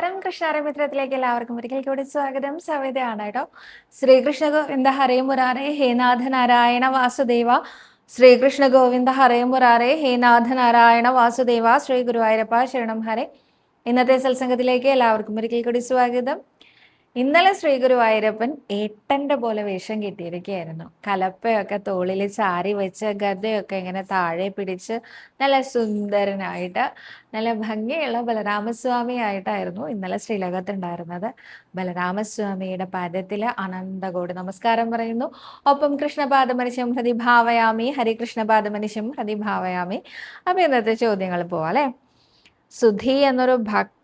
നമസ്കാരം കൃഷ്ണാരമിത്രത്തിലേക്ക് എല്ലാവർക്കും ഒരിക്കൽ കൂടി സ്വാഗതം. സവിതയാണ് കേട്ടോ. ശ്രീകൃഷ്ണ ഗോവിന്ദ ഹരേ മുരാരേ ഹേ നാഥ നാരായണ വാസുദേവ. ശ്രീകൃഷ്ണ ഗോവിന്ദ ഹരേ മുരാരേ ഹേ നാഥ നാരായണ വാസുദേവ. ശ്രീ ഗുരുവായൂരപ്പ ശരണം ഹരേ. ഇന്നത്തെ സത്സംഗത്തിലേക്ക് എല്ലാവർക്കും ഒരിക്കൽ കൂടി സ്വാഗതം. ഇന്നലെ ശ്രീ ഗുരുവായൂരപ്പൻ ഏട്ടന്റെ പോലെ വേഷം കെട്ടിയിരിക്കുകയായിരുന്നു. കലപ്പയൊക്കെ തോളിൽ ചാരി വെച്ച് ഗദയൊക്കെ ഇങ്ങനെ താഴെ പിടിച്ച് നല്ല സുന്ദരനായിട്ട് നല്ല ഭംഗിയുള്ള ബലരാമസ്വാമി ആയിട്ടായിരുന്നു ഇന്നലെ ശ്രീലകത്തുണ്ടായിരുന്നത്. ബലരാമസ്വാമിയുടെ പാദത്തിൽ അനന്തകോടി നമസ്കാരം പറയുന്നു. ഒപ്പം കൃഷ്ണപാദമനിശം ഹൃദി ഭാവയാമി, ഹരികൃഷ്ണപാദമനിശം ഹൃദി ഭാവയാമി. അപ്പൊ ഇന്നത്തെ ചോദ്യങ്ങൾ പോവാം അല്ലെ. സുധി എന്നൊരു ഭക്തൻ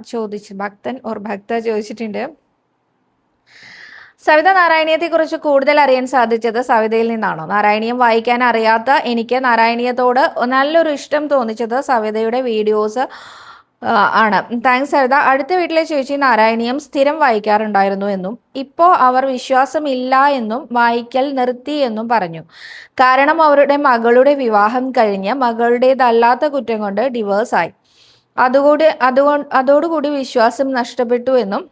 ചോദിച്ചിട്ടുണ്ട്, സവിത നാരായണീയത്തെ കുറിച്ച് കൂടുതൽ അറിയാൻ സാധിച്ചത് സവിതയിൽ നിന്നാണോ? നാരായണീയം വായിക്കാൻ അറിയാത്ത എനിക്ക് നാരായണീയത്തോട് നല്ലൊരു ഇഷ്ടം തോന്നിച്ചത് സവിതയുടെ വീഡിയോസ് ആണ്. താങ്ക്സ് സവിത. അടുത്ത വീട്ടിലെ ചേച്ചി നാരായണീയം സ്ഥിരം വായിക്കാറുണ്ടായിരുന്നു എന്നും ഇപ്പോൾ അവർ വിശ്വാസമില്ല എന്നും വായിക്കൽ നിർത്തി എന്നും പറഞ്ഞു. കാരണം അവരുടെ മകളുടെ വിവാഹം കഴിഞ്ഞ് മകളുടേതല്ലാത്ത കുറ്റം കൊണ്ട് ഡിവോഴ്സായി. അതോടുകൂടി വിശ്വാസം നഷ്ടപ്പെട്ടു എന്നും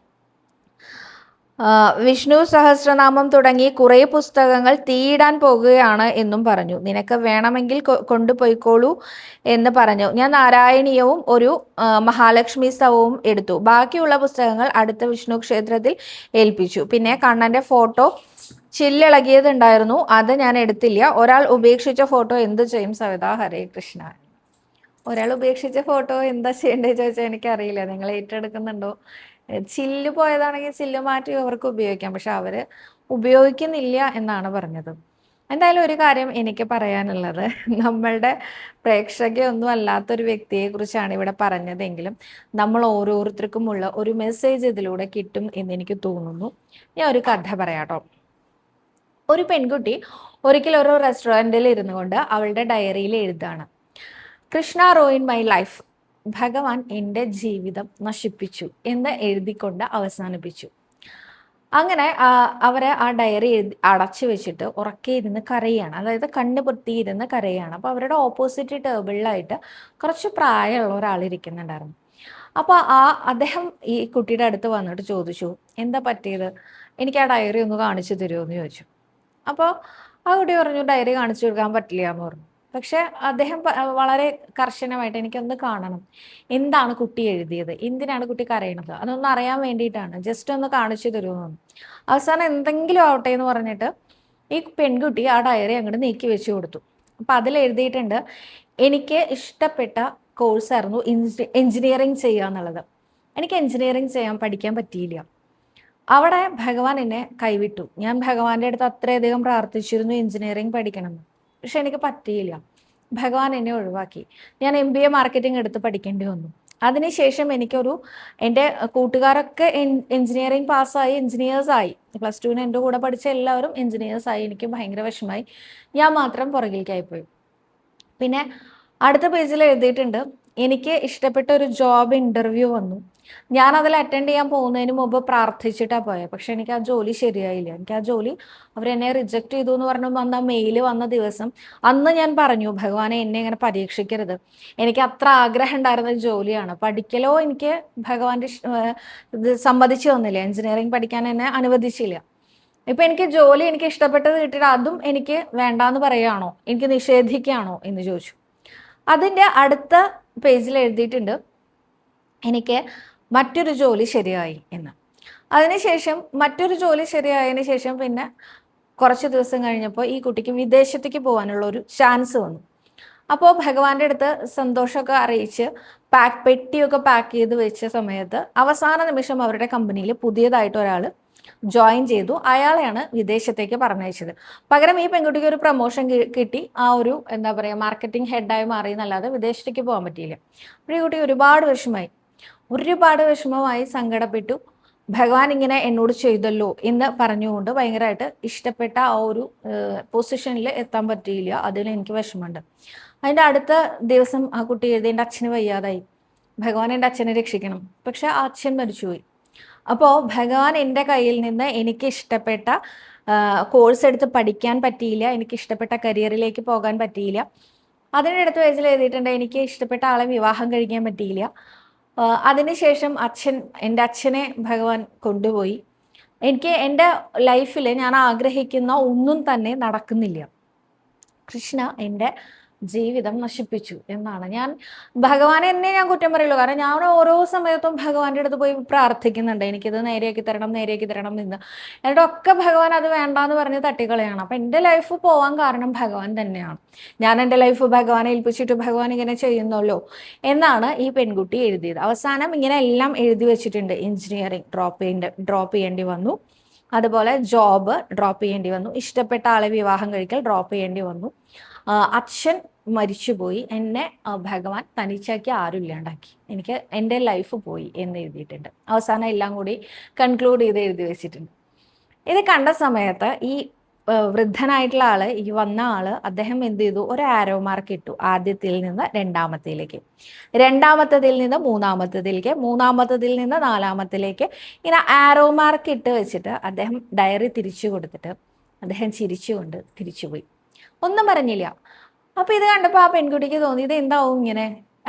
വിഷ്ണു സഹസ്രനാമം തുടങ്ങി കുറേ പുസ്തകങ്ങൾ തീയിടാൻ പോകുകയാണ് എന്നും പറഞ്ഞു. നിനക്ക് വേണമെങ്കിൽ കൊണ്ടുപോയിക്കോളൂ എന്ന് പറഞ്ഞു. ഞാൻ നാരായണീയവും ഒരു മഹാലക്ഷ്മി സ്തവവും എടുത്തു. ബാക്കിയുള്ള പുസ്തകങ്ങൾ അടുത്ത വിഷ്ണു ക്ഷേത്രത്തിൽ ഏൽപ്പിച്ചു. പിന്നെ കണ്ണന്റെ ഫോട്ടോ ചില്ലിളകിയതുണ്ടായിരുന്നു, അത് ഞാൻ എടുത്തില്ല. ഒരാൾ ഉപേക്ഷിച്ച ഫോട്ടോ എന്ത് ചെയ്യും സവിത? ഹരേ കൃഷ്ണ. ഒരാൾ ഉപേക്ഷിച്ച ഫോട്ടോ എന്താ ചെയ്യേണ്ടത് ചോദിച്ചാൽ എനിക്കറിയില്ല. നിങ്ങൾ ഏറ്റെടുക്കുന്നുണ്ടോ? ചില്ല് പോയതാണെങ്കിൽ ചില്ല് മാറ്റി അവർക്ക് ഉപയോഗിക്കാം, പക്ഷെ അവര് ഉപയോഗിക്കുന്നില്ല എന്നാണ് പറഞ്ഞത്. എന്തായാലും ഒരു കാര്യം എനിക്ക് പറയാനുള്ളത്, നമ്മളുടെ പ്രേക്ഷകയൊന്നും അല്ലാത്തൊരു വ്യക്തിയെ കുറിച്ചാണ് ഇവിടെ പറഞ്ഞതെങ്കിലും നമ്മൾ ഓരോരുത്തർക്കുമുള്ള ഒരു മെസ്സേജ് ഇതിലൂടെ കിട്ടും എന്ന് എനിക്ക് തോന്നുന്നു. ഞാൻ ഒരു കഥ പറയാട്ടോ. ഒരു പെൺകുട്ടി ഒരിക്കൽ ഒരു റെസ്റ്റോറൻറ്റിൽ ഇരുന്നു കൊണ്ട് അവളുടെ ഡയറിയിൽ എഴുതാണ്, കൃഷ്ണ റോയിൻ മൈ ലൈഫ്, ഭഗവാൻ എൻ്റെ ജീവിതം നശിപ്പിച്ചു എന്ന് എഴുതിക്കൊണ്ട് അവസാനിപ്പിച്ചു. അങ്ങനെ അവരെ ആ ഡയറി അടച്ചു വെച്ചിട്ട് ഉറക്കെ ഇരുന്ന് കരയാണ്, അതായത് കണ്ണ് പൊത്തിയിരുന്ന് കരയാണ്. അപ്പോൾ അവരുടെ ഓപ്പോസിറ്റ് ടേബിളിലായിട്ട് കുറച്ച് പ്രായമുള്ള ഒരാൾ ഇരിക്കുന്നുണ്ടായിരുന്നു. അപ്പോൾ അദ്ദേഹം ഈ കുട്ടിയുടെ അടുത്ത് വന്നിട്ട് ചോദിച്ചു, എന്താ പറ്റിയത്, എനിക്ക് ആ ഡയറി ഒന്ന് കാണിച്ചു തരുമോ എന്ന് ചോദിച്ചു. അപ്പോൾ ആ കുട്ടി പറഞ്ഞു, ഡയറി കാണിച്ചു കൊടുക്കാൻ പറ്റില്ല എന്ന് പറഞ്ഞു. പക്ഷെ അദ്ദേഹം വളരെ കർശനമായിട്ട് എനിക്കൊന്ന് കാണണം, എന്താണ് കുട്ടി എഴുതിയത്, എന്തിനാണ് കുട്ടി കരയണത്, അതൊന്ന് അറിയാൻ വേണ്ടിയിട്ടാണ്, ജസ്റ്റ് ഒന്ന് കാണിച്ചു തരുമെന്ന്. അവസാനം എന്തെങ്കിലും ആവട്ടെ എന്ന് പറഞ്ഞിട്ട് ഈ പെൺകുട്ടി ആ ഡയറി അങ്ങോട്ട് നീക്കി വെച്ച് കൊടുത്തു. അപ്പം അതിൽ എഴുതിയിട്ടുണ്ട്, എനിക്ക് ഇഷ്ടപ്പെട്ട കോഴ്സായിരുന്നു എഞ്ചിനീയറിങ് ചെയ്യുക എന്നുള്ളത്. എനിക്ക് എഞ്ചിനീയറിങ് പഠിക്കാൻ പറ്റിയില്ല. അവിടെ ഭഗവാൻ എന്നെ കൈവിട്ടു. ഞാൻ ഭഗവാന്റെ അടുത്ത് അത്രയധികം പ്രാർത്ഥിച്ചിരുന്നു എഞ്ചിനീയറിങ് പഠിക്കണമെന്ന്, പക്ഷെ എനിക്ക് പറ്റിയില്ല. ഭഗവാൻ എന്നെ ഒഴിവാക്കി. ഞാൻ MBA മാർക്കറ്റിംഗ് എടുത്ത് പഠിക്കേണ്ടി വന്നു. അതിനുശേഷം എൻ്റെ കൂട്ടുകാരൊക്കെ എഞ്ചിനീയറിംഗ് പാസ്സായി, എഞ്ചിനീയേഴ്സായി. +2 എൻ്റെ കൂടെ പഠിച്ച എല്ലാവരും എഞ്ചിനീയേഴ്സായി. എനിക്ക് ഭയങ്കര വിഷമമായി. ഞാൻ മാത്രം പുറകിലേക്കായിപ്പോയി. പിന്നെ അടുത്ത പേജിൽ എഴുതിയിട്ടുണ്ട്, എനിക്ക് ഇഷ്ടപ്പെട്ട ഒരു ജോബ് ഇൻ്റർവ്യൂ വന്നു. ഞാൻ അതിൽ അറ്റൻഡ് ചെയ്യാൻ പോകുന്നതിന് മുമ്പ് പ്രാർത്ഥിച്ചിട്ടാണ് പോയത്. പക്ഷെ എനിക്ക് ആ ജോലി ശരിയായില്ല. എനിക്ക് ആ ജോലി അവരെന്നെ റിജക്റ്റ് ചെയ്തു എന്ന് പറഞ്ഞു വന്ന മെയിൽ വന്ന ദിവസം അന്ന് ഞാൻ പറഞ്ഞു, ഭഗവാനെ എന്നെ ഇങ്ങനെ പരീക്ഷിക്കരുത്. എനിക്ക് അത്ര ആഗ്രഹം ഉണ്ടായിരുന്ന ജോലിയാണ്. പഠിക്കലോ എനിക്ക് ഭഗവാന്റെ ഇത് സമ്മതിച്ചു തന്നില്ല. എഞ്ചിനീയറിംഗ് പഠിക്കാൻ എന്നെ അനുവദിച്ചില്ല. ഇപ്പം എനിക്ക് ജോലി എനിക്ക് ഇഷ്ടപ്പെട്ടത് കിട്ടിയിട്ട് അതും എനിക്ക് വേണ്ടാന്ന് പറയുകയാണോ, എനിക്ക് നിഷേധിക്കുകയാണോ എന്ന് ചോദിച്ചു. അതിൻ്റെ അടുത്ത പേജിൽ എഴുതിയിട്ടുണ്ട്, എനിക്ക് മറ്റൊരു ജോലി ശരിയായി എന്ന്. അതിനുശേഷം മറ്റൊരു ജോലി ശരിയായതിനു ശേഷം പിന്നെ കുറച്ച് ദിവസം കഴിഞ്ഞപ്പോൾ ഈ കുട്ടിക്ക് വിദേശത്തേക്ക് പോകാനുള്ള ഒരു ചാൻസ് വന്നു. അപ്പോൾ ഭഗവാന്റെ അടുത്ത് സന്തോഷമൊക്കെ അറിയിച്ച് പെട്ടിയൊക്കെ പാക്ക് ചെയ്ത് വെച്ച സമയത്ത് അവസാന നിമിഷം അവരുടെ കമ്പനിയിൽ പുതിയതായിട്ട് ഒരാൾ ജോയിൻ ചെയ്തു. അയാളെയാണ് വിദേശത്തേക്ക് പറഞ്ഞയച്ചത്. പകരം ഈ പെൺകുട്ടിക്ക് ഒരു പ്രൊമോഷൻ കിട്ടി, ആ ഒരു എന്താ പറയുക മാർക്കറ്റിംഗ് ഹെഡായി മാറി എന്നല്ലാതെ വിദേശത്തേക്ക് പോകാൻ പറ്റിയില്ല. അപ്പോൾ ഈ കുട്ടി ഒരുപാട് വിഷമമായി സങ്കടപ്പെട്ടു. ഭഗവാൻ ഇങ്ങനെ എന്നോട് ചെയ്തല്ലോ എന്ന് പറഞ്ഞുകൊണ്ട് ഭയങ്കരമായിട്ട് ഇഷ്ടപ്പെട്ട ആ ഒരു പൊസിഷനിൽ എത്താൻ പറ്റിയില്ല, അതിൽ എനിക്ക് വിഷമമുണ്ട്. അതിൻ്റെ അടുത്ത ദിവസം ആ കുട്ടി എഴുതി, എൻ്റെ അച്ഛന് വയ്യാതായി, ഭഗവാൻ എൻ്റെ അച്ഛനെ രക്ഷിക്കണം. പക്ഷെ ആ അച്ഛൻ മരിച്ചുപോയി. അപ്പോൾ ഭഗവാൻ എൻ്റെ കയ്യിൽ നിന്ന് എനിക്ക് ഇഷ്ടപ്പെട്ട കോഴ്സ് എടുത്ത് പഠിക്കാൻ പറ്റിയില്ല, എനിക്ക് ഇഷ്ടപ്പെട്ട കരിയറിലേക്ക് പോകാൻ പറ്റിയില്ല. അതിനടുത്ത് വയസ്സിൽ എഴുതിയിട്ടുണ്ട്, എനിക്ക് ഇഷ്ടപ്പെട്ട ആളെ വിവാഹം കഴിക്കാൻ പറ്റിയില്ല. അതിനുശേഷം എൻ്റെ അച്ഛനെ ഭഗവാൻ കൊണ്ടുപോയി. എനിക്ക് എൻ്റെ ലൈഫിൽ ഞാൻ ആഗ്രഹിക്കുന്ന ഒന്നും തന്നെ നടക്കുന്നില്ല. കൃഷ്ണ എൻ്റെ ജീവിതം നശിപ്പിച്ചു എന്നാണ്. ഭഗവാനെ എന്നെ ഞാൻ കുറ്റം പറയുള്ളൂ. കാരണം ഞാൻ ഓരോ സമയത്തും ഭഗവാന്റെ അടുത്ത് പോയി പ്രാർത്ഥിക്കുന്നുണ്ട്, എനിക്കിത് നേരെയാക്കി തരണം എന്ന്. എന്നിട്ട് ഒക്കെ ഭഗവാൻ അത് വേണ്ടാന്ന് പറഞ്ഞ് തട്ടിക്കളയാണ്. അപ്പം എൻ്റെ ലൈഫ് പോവാൻ കാരണം ഭഗവാൻ തന്നെയാണ്. ഞാൻ എൻ്റെ ലൈഫ് ഭഗവാനെ ഏൽപ്പിച്ചിട്ട് ഭഗവാൻ ഇങ്ങനെ ചെയ്യുന്നല്ലോ എന്നാണ് ഈ പെൺകുട്ടി എഴുതിയത്. അവസാനം ഇങ്ങനെ എല്ലാം എഴുതി വെച്ചിട്ടുണ്ട്. എഞ്ചിനീയറിംഗ് ഡ്രോപ്പ് ചെയ്യേണ്ടി വന്നു, അതുപോലെ ജോബ് ഡ്രോപ്പ് ചെയ്യേണ്ടി വന്നു, ഇഷ്ടപ്പെട്ട ആളെ വിവാഹം കഴിക്കൽ ഡ്രോപ്പ് ചെയ്യേണ്ടി വന്നു, അച്ഛൻ മരിച്ചുപോയി, എന്നെ ഭഗവാൻ തനിച്ചാക്കി, ആരും ഇല്ലാണ്ടാക്കി, എനിക്ക് എൻ്റെ ലൈഫ് പോയി എന്ന് എഴുതിയിട്ടുണ്ട്. അവസാനം എല്ലാം കൂടി കൺക്ലൂഡ് ചെയ്ത് എഴുതി വെച്ചിട്ടുണ്ട്. ഇത് കണ്ട സമയത്ത് ഈ വൃദ്ധനായിട്ടുള്ള ആള്, ഈ വന്ന ആള്, അദ്ദേഹം എന്ത് ചെയ്തു, ഒരു ആരോ മാർക്ക് ഇട്ടു. ആദ്യത്തിൽ നിന്ന് രണ്ടാമത്തേലേക്ക്, രണ്ടാമത്തതിൽ നിന്ന് മൂന്നാമത്തതിലേക്ക്, മൂന്നാമത്തതിൽ നിന്ന് നാലാമത്തിലേക്ക്, ഇങ്ങനെ ആരോ മാർക്ക് ഇട്ട് വെച്ചിട്ട് അദ്ദേഹം ഡയറി തിരിച്ചു കൊടുത്തിട്ട് അദ്ദേഹം ചിരിച്ചുകൊണ്ട് തിരിച്ചുപോയി, ഒന്നും പറഞ്ഞില്ല. അപ്പൊ ഇത് കണ്ടപ്പോൾ ആ പെൺകുട്ടിക്ക് തോന്നി, ഇത് എന്താവും ഇങ്ങനെ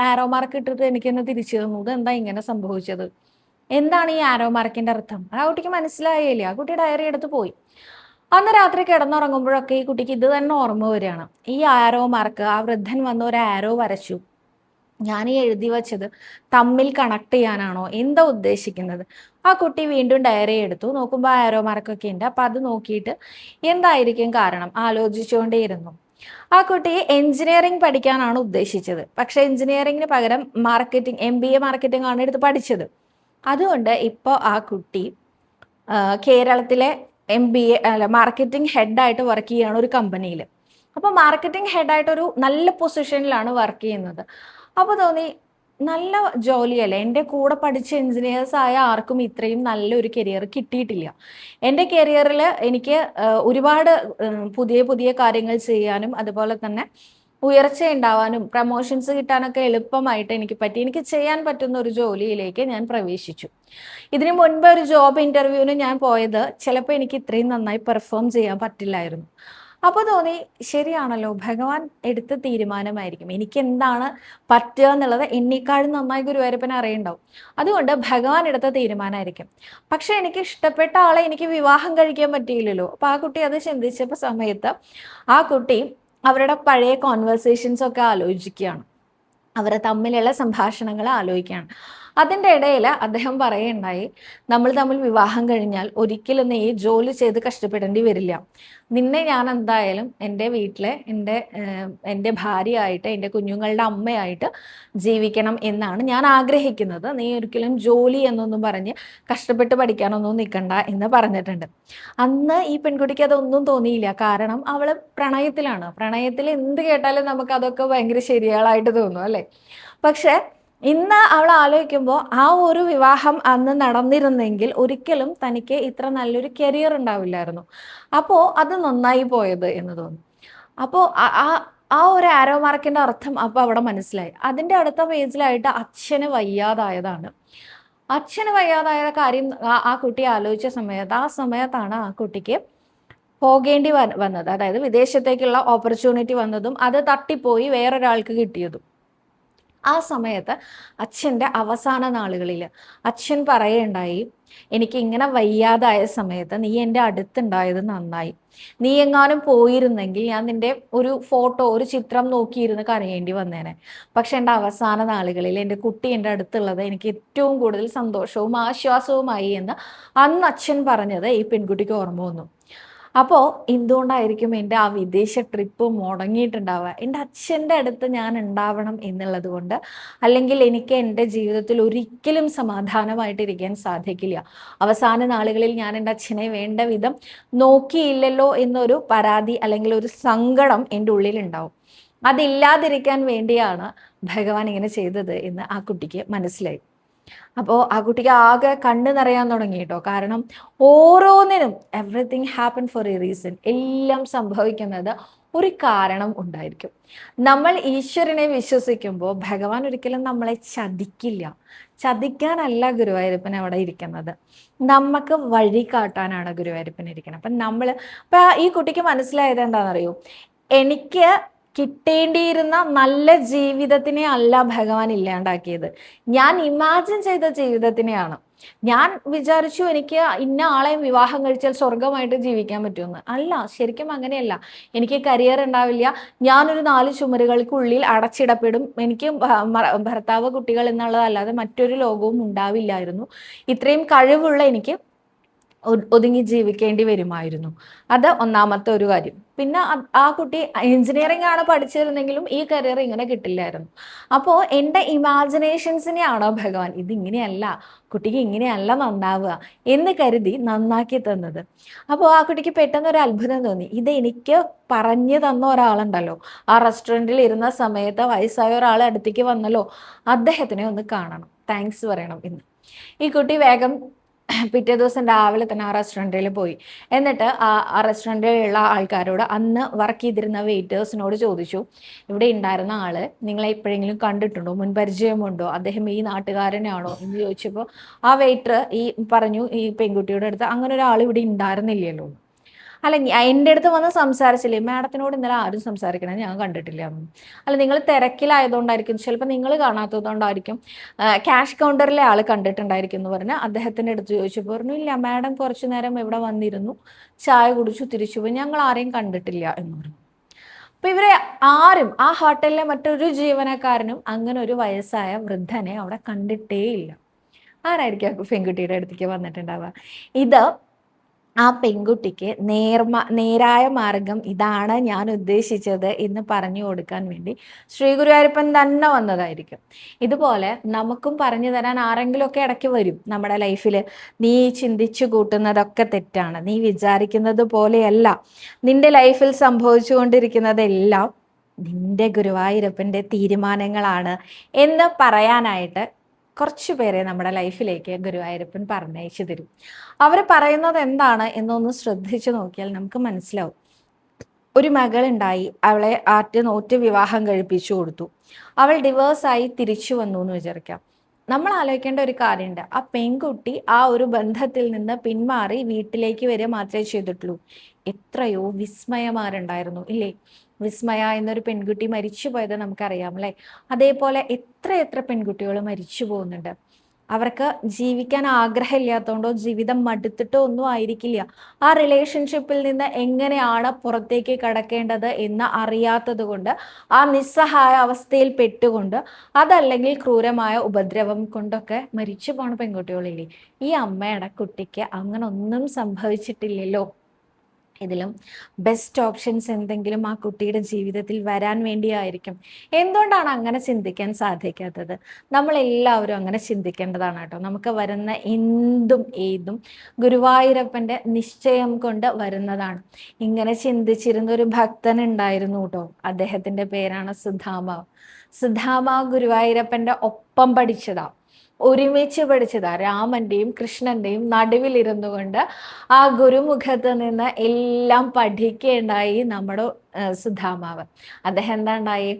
ആരോ മാർക്ക് ഇട്ടിട്ട് എനിക്കെന്നെ തിരിച്ചു തന്നു, ഇതെന്താ ഇങ്ങനെ സംഭവിച്ചത്, എന്താണ് ഈ ആരോ മാർക്കിന്റെ അർത്ഥം? ആ കുട്ടിക്ക് മനസ്സിലായില്ല. ആ കുട്ടി ഡയറി എടുത്ത് പോയി. അന്ന് രാത്രി കിടന്നുറങ്ങുമ്പോഴൊക്കെ ഈ കുട്ടിക്ക് ഇത് തന്നെ ഓർമ്മ വരികയാണ്. ഈ ആരോ മാർക്ക്, ആ വൃദ്ധൻ വന്ന് ഒരു ആരോ വരച്ചു, ഞാൻ ഈ എഴുതി വച്ചത് തമ്മിൽ കണക്ട് ചെയ്യാനാണോ, എന്താ ഉദ്ദേശിക്കുന്നത്? ആ കുട്ടി വീണ്ടും ഡയറി എടുത്തു, നോക്കുമ്പോൾ ആരോ മാർക്കൊക്കെ ഉണ്ട്. അപ്പം അത് നോക്കിയിട്ട് എന്തായിരിക്കും കാരണം ആലോചിച്ചുകൊണ്ടേയിരുന്നു. ആ കുട്ടി എഞ്ചിനീയറിംഗ് പഠിക്കാനാണ് ഉദ്ദേശിച്ചത്. പക്ഷെ എഞ്ചിനീയറിംഗിന് പകരം MBA മാർക്കറ്റിംഗ് ആണ് എടുത്ത് പഠിച്ചത്. അതുകൊണ്ട് ഇപ്പോൾ ആ കുട്ടി കേരളത്തിലെ മാർക്കറ്റിംഗ് ഹെഡായിട്ട് വർക്ക് ചെയ്യുകയാണ് ഒരു കമ്പനിയിൽ. അപ്പോൾ മാർക്കറ്റിംഗ് ഹെഡായിട്ടൊരു നല്ല പൊസിഷനിലാണ് വർക്ക് ചെയ്യുന്നത്. അപ്പോൾ തോന്നി, നല്ല ജോലിയല്ലേ, എൻ്റെ കൂടെ പഠിച്ച എഞ്ചിനീയേഴ്സ് ആയ ആർക്കും ഇത്രയും നല്ലൊരു കരിയർ കിട്ടിയിട്ടില്ല. എൻ്റെ കരിയറിൽ എനിക്ക് ഒരുപാട് പുതിയ പുതിയ കാര്യങ്ങൾ ചെയ്യാനും അതുപോലെ തന്നെ ഉയർച്ച ഉണ്ടാവാനും പ്രമോഷൻസ് കിട്ടാനൊക്കെ എളുപ്പമായിട്ട് എനിക്ക് ചെയ്യാൻ പറ്റുന്ന ഒരു ജോലിയിലേക്ക് ഞാൻ പ്രവേശിച്ചു. ഇതിനു മുൻപ് ഒരു ജോബ് ഇൻ്റർവ്യൂവിന് ഞാൻ പോയത് ചിലപ്പോൾ എനിക്ക് ഇത്രയും നന്നായി പെർഫോം ചെയ്യാൻ പറ്റില്ലായിരുന്നു. അപ്പോൾ തോന്നി, ശരിയാണല്ലോ, ഭഗവാൻ എടുത്ത തീരുമാനമായിരിക്കും, എനിക്ക് എന്താണ് പറ്റുക എന്നുള്ളത് എന്നെക്കാളും നന്നായി ഗുരുവായൂരപ്പനെ അറിയണ്ടാവും. അതുകൊണ്ട് ഭഗവാൻ എടുത്ത തീരുമാനമായിരിക്കും. പക്ഷെ എനിക്ക് ഇഷ്ടപ്പെട്ട ആളെ എനിക്ക് വിവാഹം കഴിക്കാൻ പറ്റിയില്ലല്ലോ. അപ്പോൾ ആ കുട്ടി അത് ചിന്തിച്ചപ്പോൾ സമയത്ത് ആ കുട്ടി അവരുടെ പഴയ കോൺവെർസേഷൻസ് ഒക്കെ ആലോചിക്കുകയാണ്, അവരെ തമ്മിലുള്ള സംഭാഷണങ്ങൾ ആലോചിക്കുകയാണ്. അതിൻ്റെ ഇടയിൽ അദ്ദേഹം പറയുണ്ടായി, നമ്മൾ തമ്മിൽ വിവാഹം കഴിഞ്ഞാൽ ഒരിക്കലും നീ ജോലി ചെയ്ത് കഷ്ടപ്പെടേണ്ടി വരില്ല, നിന്നെ ഞാൻ എന്തായാലും എൻ്റെ വീട്ടിലെ എൻ്റെ ഭാര്യയായിട്ട് എൻ്റെ കുഞ്ഞുങ്ങളുടെ അമ്മയായിട്ട് ജീവിക്കണം എന്നാണ് ഞാൻ ആഗ്രഹിക്കുന്നത്, നീ ഒരിക്കലും ജോലി എന്നൊന്നും പറഞ്ഞ് കഷ്ടപ്പെട്ട് പഠിക്കാനൊന്നും നിൽക്കണ്ട എന്ന് പറഞ്ഞിട്ടുണ്ട്. അന്ന് ഈ പെൺകുട്ടിക്ക് അതൊന്നും തോന്നിയില്ല, കാരണം അവൾ പ്രണയത്തിലാണ്. പ്രണയത്തിൽ എന്ത് കേട്ടാലും നമുക്ക് അതൊക്കെ ഭയങ്കര ശരിയാളായിട്ട് തോന്നും അല്ലേ. പക്ഷെ ഇന്ന് അവൾ ആലോചിക്കുമ്പോൾ ആ ഒരു വിവാഹം അന്ന് നടന്നിരുന്നെങ്കിൽ ഒരിക്കലും തനിക്ക് ഇത്ര നല്ലൊരു കരിയർ ഉണ്ടാവില്ലായിരുന്നു. അപ്പോൾ അത് നന്നായി പോയത് എന്ന് തോന്നി. അപ്പോൾ ആ ഒരു ആരോ മാർക്കിന്റെ അർത്ഥം അപ്പോൾ അവിടെ മനസ്സിലായി. അതിൻ്റെ അടുത്ത പേജിലായിട്ട് അച്ഛന് വയ്യാതായതാണ്. അച്ഛന് വയ്യാതായ കാര്യം ആ കുട്ടി ആലോചിച്ച സമയത്ത്, ആ സമയത്താണ് ആ കുട്ടിക്ക് പോകേണ്ടി വന്നത്, അതായത് വിദേശത്തേക്കുള്ള ഓപ്പർച്യൂണിറ്റി വന്നതും അത് തട്ടിപ്പോയി വേറൊരാൾക്ക് കിട്ടിയതും. ആ സമയത്ത് അച്ഛൻ്റെ അവസാന നാളുകളിൽ അച്ഛൻ പറയുണ്ടായി, എനിക്ക് ഇങ്ങനെ വയ്യാതായ സമയത്ത് നീ എൻ്റെ അടുത്തുണ്ടായത് നന്നായി, നീ എങ്ങാനും പോയിരുന്നെങ്കിൽ ഞാൻ നിൻ്റെ ഒരു ഫോട്ടോ, ഒരു ചിത്രം നോക്കിയിരുന്ന് കരയേണ്ടി വന്നേനെ. പക്ഷെ എൻ്റെ അവസാന നാളുകളിൽ എൻ്റെ കുട്ടി എൻ്റെ അടുത്തുള്ളത് എനിക്ക് ഏറ്റവും കൂടുതൽ സന്തോഷവും ആശ്വാസവുമായി എന്ന് അന്ന് അച്ഛൻ പറഞ്ഞത് ഈ പെൺകുട്ടിക്ക് ഓർമ്മ വന്നു. അപ്പോൾ എന്തുകൊണ്ടായിരിക്കും എൻ്റെ ആ വിദേശ ട്രിപ്പ് മുടങ്ങിയിട്ടുണ്ടാവുക? എൻ്റെ അച്ഛൻ്റെ അടുത്ത് ഞാൻ ഉണ്ടാവണം എന്നുള്ളത് കൊണ്ട്, അല്ലെങ്കിൽ എനിക്ക് എൻ്റെ ജീവിതത്തിൽ ഒരിക്കലും സമാധാനമായിട്ടിരിക്കാൻ സാധിക്കില്ല. അവസാന നാളുകളിൽ ഞാൻ എൻ്റെ അച്ഛനെ വേണ്ട വിധം നോക്കിയില്ലല്ലോ എന്നൊരു പരാതി അല്ലെങ്കിൽ ഒരു സങ്കടം എൻ്റെ ഉള്ളിലുണ്ടാവും. അതില്ലാതിരിക്കാൻ വേണ്ടിയാണ് ഭഗവാൻ ഇങ്ങനെ ചെയ്തത് എന്ന് ആ കുട്ടിക്ക് മനസ്സിലായി. അപ്പോൾ ആ കുട്ടിക്ക് ആകെ കണ്ണ് നിറയാൻ തുടങ്ങി കേട്ടോ. കാരണം ഓരോന്നിനും everything happen four A reason, എല്ലാം സംഭവിക്കുന്നത് ഒരു കാരണം ഉണ്ടായിരിക്കും. നമ്മൾ ഈശ്വരനെ വിശ്വസിക്കുമ്പോൾ ഭഗവാൻ ഒരിക്കലും നമ്മളെ ചതിക്കില്ല. ചതിക്കാനല്ല ഗുരുവായൂരപ്പൻ അവിടെ ഇരിക്കുന്നത്, നമുക്ക് വഴി കാട്ടാനാണ് ഗുരുവായൂരപ്പൻ ഇരിക്കുന്നത്. അപ്പം ഈ കുട്ടിക്ക് മനസ്സിലായത് എന്താണെന്നറിയോ, എനിക്ക് കിട്ടേണ്ടിയിരുന്ന നല്ല ജീവിതത്തിനെ അല്ല ഭഗവാൻ ഇല്ലാണ്ടാക്കിയത്. ഞാൻ ഇമാജിൻ ചെയ്ത ജീവിതത്തിനെയാണ്. ഞാൻ വിചാരിച്ചു എനിക്ക് ഇന്ന ആളെയും വിവാഹം കഴിച്ചാൽ സ്വർഗമായിട്ട് ജീവിക്കാൻ പറ്റുമെന്ന്. അല്ല, ശരിക്കും അങ്ങനെയല്ല. എനിക്ക് കരിയർ ഉണ്ടാവില്ല. ഞാനൊരു 4 ചുമരുകൾക്കുള്ളിൽ അടച്ചിടപ്പെടും. എനിക്ക് ഭർത്താവ്, കുട്ടികൾ എന്നുള്ളതല്ലാതെ മറ്റൊരു ലോകവും ഉണ്ടാവില്ലായിരുന്നു. ഇത്രയും കഴിവുള്ള എനിക്ക് ഒതുങ്ങി ജീവിക്കേണ്ടി വരുമായിരുന്നു. അത് ഒന്നാമത്തെ ഒരു കാര്യം. പിന്നെ ആ കുട്ടി എഞ്ചിനീയറിംഗ് ആണ് പഠിച്ചിരുന്നെങ്കിലും ഈ കരിയർ ഇങ്ങനെ കിട്ടില്ലായിരുന്നു. അപ്പോൾ എൻ്റെ ഇമാജിനേഷൻസിനെയാണോ ഭഗവാൻ ഇതിങ്ങനെയല്ല, കുട്ടിക്ക് ഇങ്ങനെയല്ല നന്നാവുക എന്ന് കരുതി നന്നാക്കി തന്നത്. അപ്പോൾ ആ കുട്ടിക്ക് പെട്ടെന്ന് ഒരു അത്ഭുതം തോന്നി. ഇത് എനിക്ക് പറഞ്ഞു തന്ന ഒരാളുണ്ടല്ലോ, ആ റെസ്റ്റോറൻറ്റിൽ ഇരുന്ന സമയത്ത് വയസ്സായ ഒരാൾ അടുത്തേക്ക് വന്നല്ലോ, അദ്ദേഹത്തിനെ ഒന്ന് കാണണം, താങ്ക്സ് പറയണം എന്ന്. ഈ കുട്ടി വേഗം പിറ്റേ ദിവസം രാവിലെ തന്നെ ആ റെസ്റ്റോറൻറ്റിൽ പോയി. എന്നിട്ട് ആ റെസ്റ്റോറൻറ്റിലുള്ള ആൾക്കാരോട്, അന്ന് വർക്ക് ചെയ്തിരുന്ന വെയിറ്റേഴ്സിനോട് ചോദിച്ചു, ഇവിടെ ഉണ്ടായിരുന്ന ആള് നിങ്ങളെ എപ്പോഴെങ്കിലും കണ്ടിട്ടുണ്ടോ, മുൻപരിചയമുണ്ടോ, അദ്ദേഹം ഈ നാട്ടുകാരനാണോ എന്ന് ചോദിച്ചപ്പോൾ ആ വെയിറ്റർ പറഞ്ഞു ഈ പെൺകുട്ടിയുടെ അടുത്ത്, അങ്ങനെ ഒരാൾ ഇവിടെ ഉണ്ടായിരുന്നില്ലല്ലോ. അല്ല, എൻ്റെ അടുത്ത് വന്ന് സംസാരിച്ചില്ലേ, മാഡത്തിനോട് ഇന്നലെ ആരും സംസാരിക്കണേ ഞാൻ കണ്ടിട്ടില്ല. അല്ല, നിങ്ങൾ തിരക്കിലായതുകൊണ്ടായിരിക്കും, ചിലപ്പോൾ നിങ്ങൾ കാണാത്തതുകൊണ്ടായിരിക്കും, ക്യാഷ് കൗണ്ടറിലെ ആൾ കണ്ടിട്ടുണ്ടായിരിക്കും എന്ന് പറഞ്ഞ് അദ്ദേഹത്തിൻ്റെ അടുത്ത് ചോദിച്ചപ്പോൾ പറഞ്ഞു, ഇല്ല മാഡം കുറച്ചു നേരം ഇവിടെ വന്നിരുന്നു, ചായ കുടിച്ചു തിരിച്ചു പോയി, ഞങ്ങൾ ആരെയും കണ്ടിട്ടില്ല എന്ന് പറഞ്ഞു. അപ്പൊ ഇവരെ ആരും, ആ ഹോട്ടലിലെ മറ്റൊരു ജീവനക്കാരനും അങ്ങനെ ഒരു വയസ്സായ വൃദ്ധനെ അവിടെ കണ്ടിട്ടേയില്ല. ആരായിരിക്കും ആ പെൺകുട്ടിയുടെ അടുത്തേക്ക് വന്നിട്ടുണ്ടാവുക? ഇത് ആ പെൺകുട്ടിക്ക് നേരായ മാർഗം ഇതാണ് ഞാൻ ഉദ്ദേശിച്ചത് എന്ന് പറഞ്ഞു കൊടുക്കാൻ വേണ്ടി ശ്രീ ഗുരുവായൂരപ്പൻ തന്നെ വന്നതായിരിക്കും. ഇതുപോലെ നമുക്കും പറഞ്ഞു തരാൻ ആരെങ്കിലുമൊക്കെ ഇടയ്ക്ക് വരും നമ്മുടെ ലൈഫിൽ. നീ ചിന്തിച്ചു കൂട്ടുന്നതൊക്കെ തെറ്റാണ്, നീ വിചാരിക്കുന്നത് പോലെയല്ല, നിന്റെ ലൈഫിൽ സംഭവിച്ചുകൊണ്ടിരിക്കുന്നതെല്ലാം നിന്റെ ഗുരുവായൂരപ്പൻ്റെ തീരുമാനങ്ങളാണ് എന്ന് പറയാനായിട്ട് കുറച്ചു പേരെ നമ്മുടെ ലൈഫിലേക്ക് ഗുരുവായൂരപ്പൻ പറഞ്ഞയച്ചു തരും. അവർ പറയുന്നത് എന്താണ് എന്നൊന്ന് ശ്രദ്ധിച്ചു നോക്കിയാൽ നമുക്ക് മനസ്സിലാവും. ഒരു മകളുണ്ടായി, അവളെ നോറ്റ് വിവാഹം കഴിപ്പിച്ചു കൊടുത്തു, അവൾ ഡിവോഴ്സായി തിരിച്ചു വന്നു എന്ന് വിചാരിക്കാം. നമ്മൾ ആലോചിക്കേണ്ട ഒരു കാര്യമുണ്ട്, ആ പെൺകുട്ടി ആ ഒരു ബന്ധത്തിൽ നിന്ന് പിന്മാറി വീട്ടിലേക്ക് വരിക മാത്രമേ ചെയ്തിട്ടുള്ളൂ. എത്രയോ വിസ്മയമാരുണ്ടായിരുന്നു ഇല്ലേ? വിസ്മയ എന്നൊരു പെൺകുട്ടി മരിച്ചു പോയത് നമുക്കറിയാം അല്ലേ? അതേപോലെ എത്ര പെൺകുട്ടികൾ മരിച്ചു പോകുന്നുണ്ട്. അവർക്ക് ജീവിക്കാൻ ആഗ്രഹമില്ലാത്തതുകൊണ്ടോ ജീവിതം മടുത്തിട്ടോ ഒന്നും ആയിരിക്കില്ല. ആ റിലേഷൻഷിപ്പിൽ നിന്ന് എങ്ങനെയാണ് പുറത്തേക്ക് കടക്കേണ്ടത് എന്ന് അറിയാത്തത് കൊണ്ട്, ആ നിസ്സഹായ അവസ്ഥയിൽ പെട്ടുകൊണ്ട്, അതല്ലെങ്കിൽ ക്രൂരമായ ഉപദ്രവം കൊണ്ടൊക്കെ മരിച്ചു പോണ പെൺകുട്ടികളില്ലേ? ഈ അമ്മയുടെ കുട്ടിക്ക് അങ്ങനെ ഒന്നും സംഭവിച്ചിട്ടില്ലല്ലോ. ഇതിലും ബെസ്റ്റ് ഓപ്ഷൻസ് എന്തെങ്കിലും ആ കുട്ടിയുടെ ജീവിതത്തിൽ വരാൻ വേണ്ടിയായിരിക്കും. എന്തുകൊണ്ടാണ് അങ്ങനെ ചിന്തിക്കാൻ സാധിക്കാത്തത്? നമ്മളെല്ലാവരും അങ്ങനെ ചിന്തിക്കേണ്ടതാണ് കേട്ടോ. നമുക്ക് വരുന്ന എന്തും ഏതും ഗുരുവായൂരപ്പൻ്റെ നിശ്ചയം കൊണ്ട് വരുന്നതാണ്. ഇങ്ങനെ ചിന്തിച്ചിരുന്ന ഒരു ഭക്തൻ ഉണ്ടായിരുന്നു കേട്ടോ. അദ്ദേഹത്തിൻ്റെ പേരാണ് സുധാമാവ്. സുധാമാവ് ഗുരുവായൂരപ്പൻ്റെ ഒപ്പം പഠിച്ചതാ, ഒരുമിച്ച് പഠിച്ചതാ. രാമന്റെയും കൃഷ്ണന്റെയും നടുവിലിരുന്നു കൊണ്ട് ആ ഗുരുമുഖത്ത് നിന്ന് എല്ലാം പഠിക്കേണ്ടായി നമ്മുടെ സുധാമാവ്. അദ്ദേഹം എന്താ ഉണ്ടായി?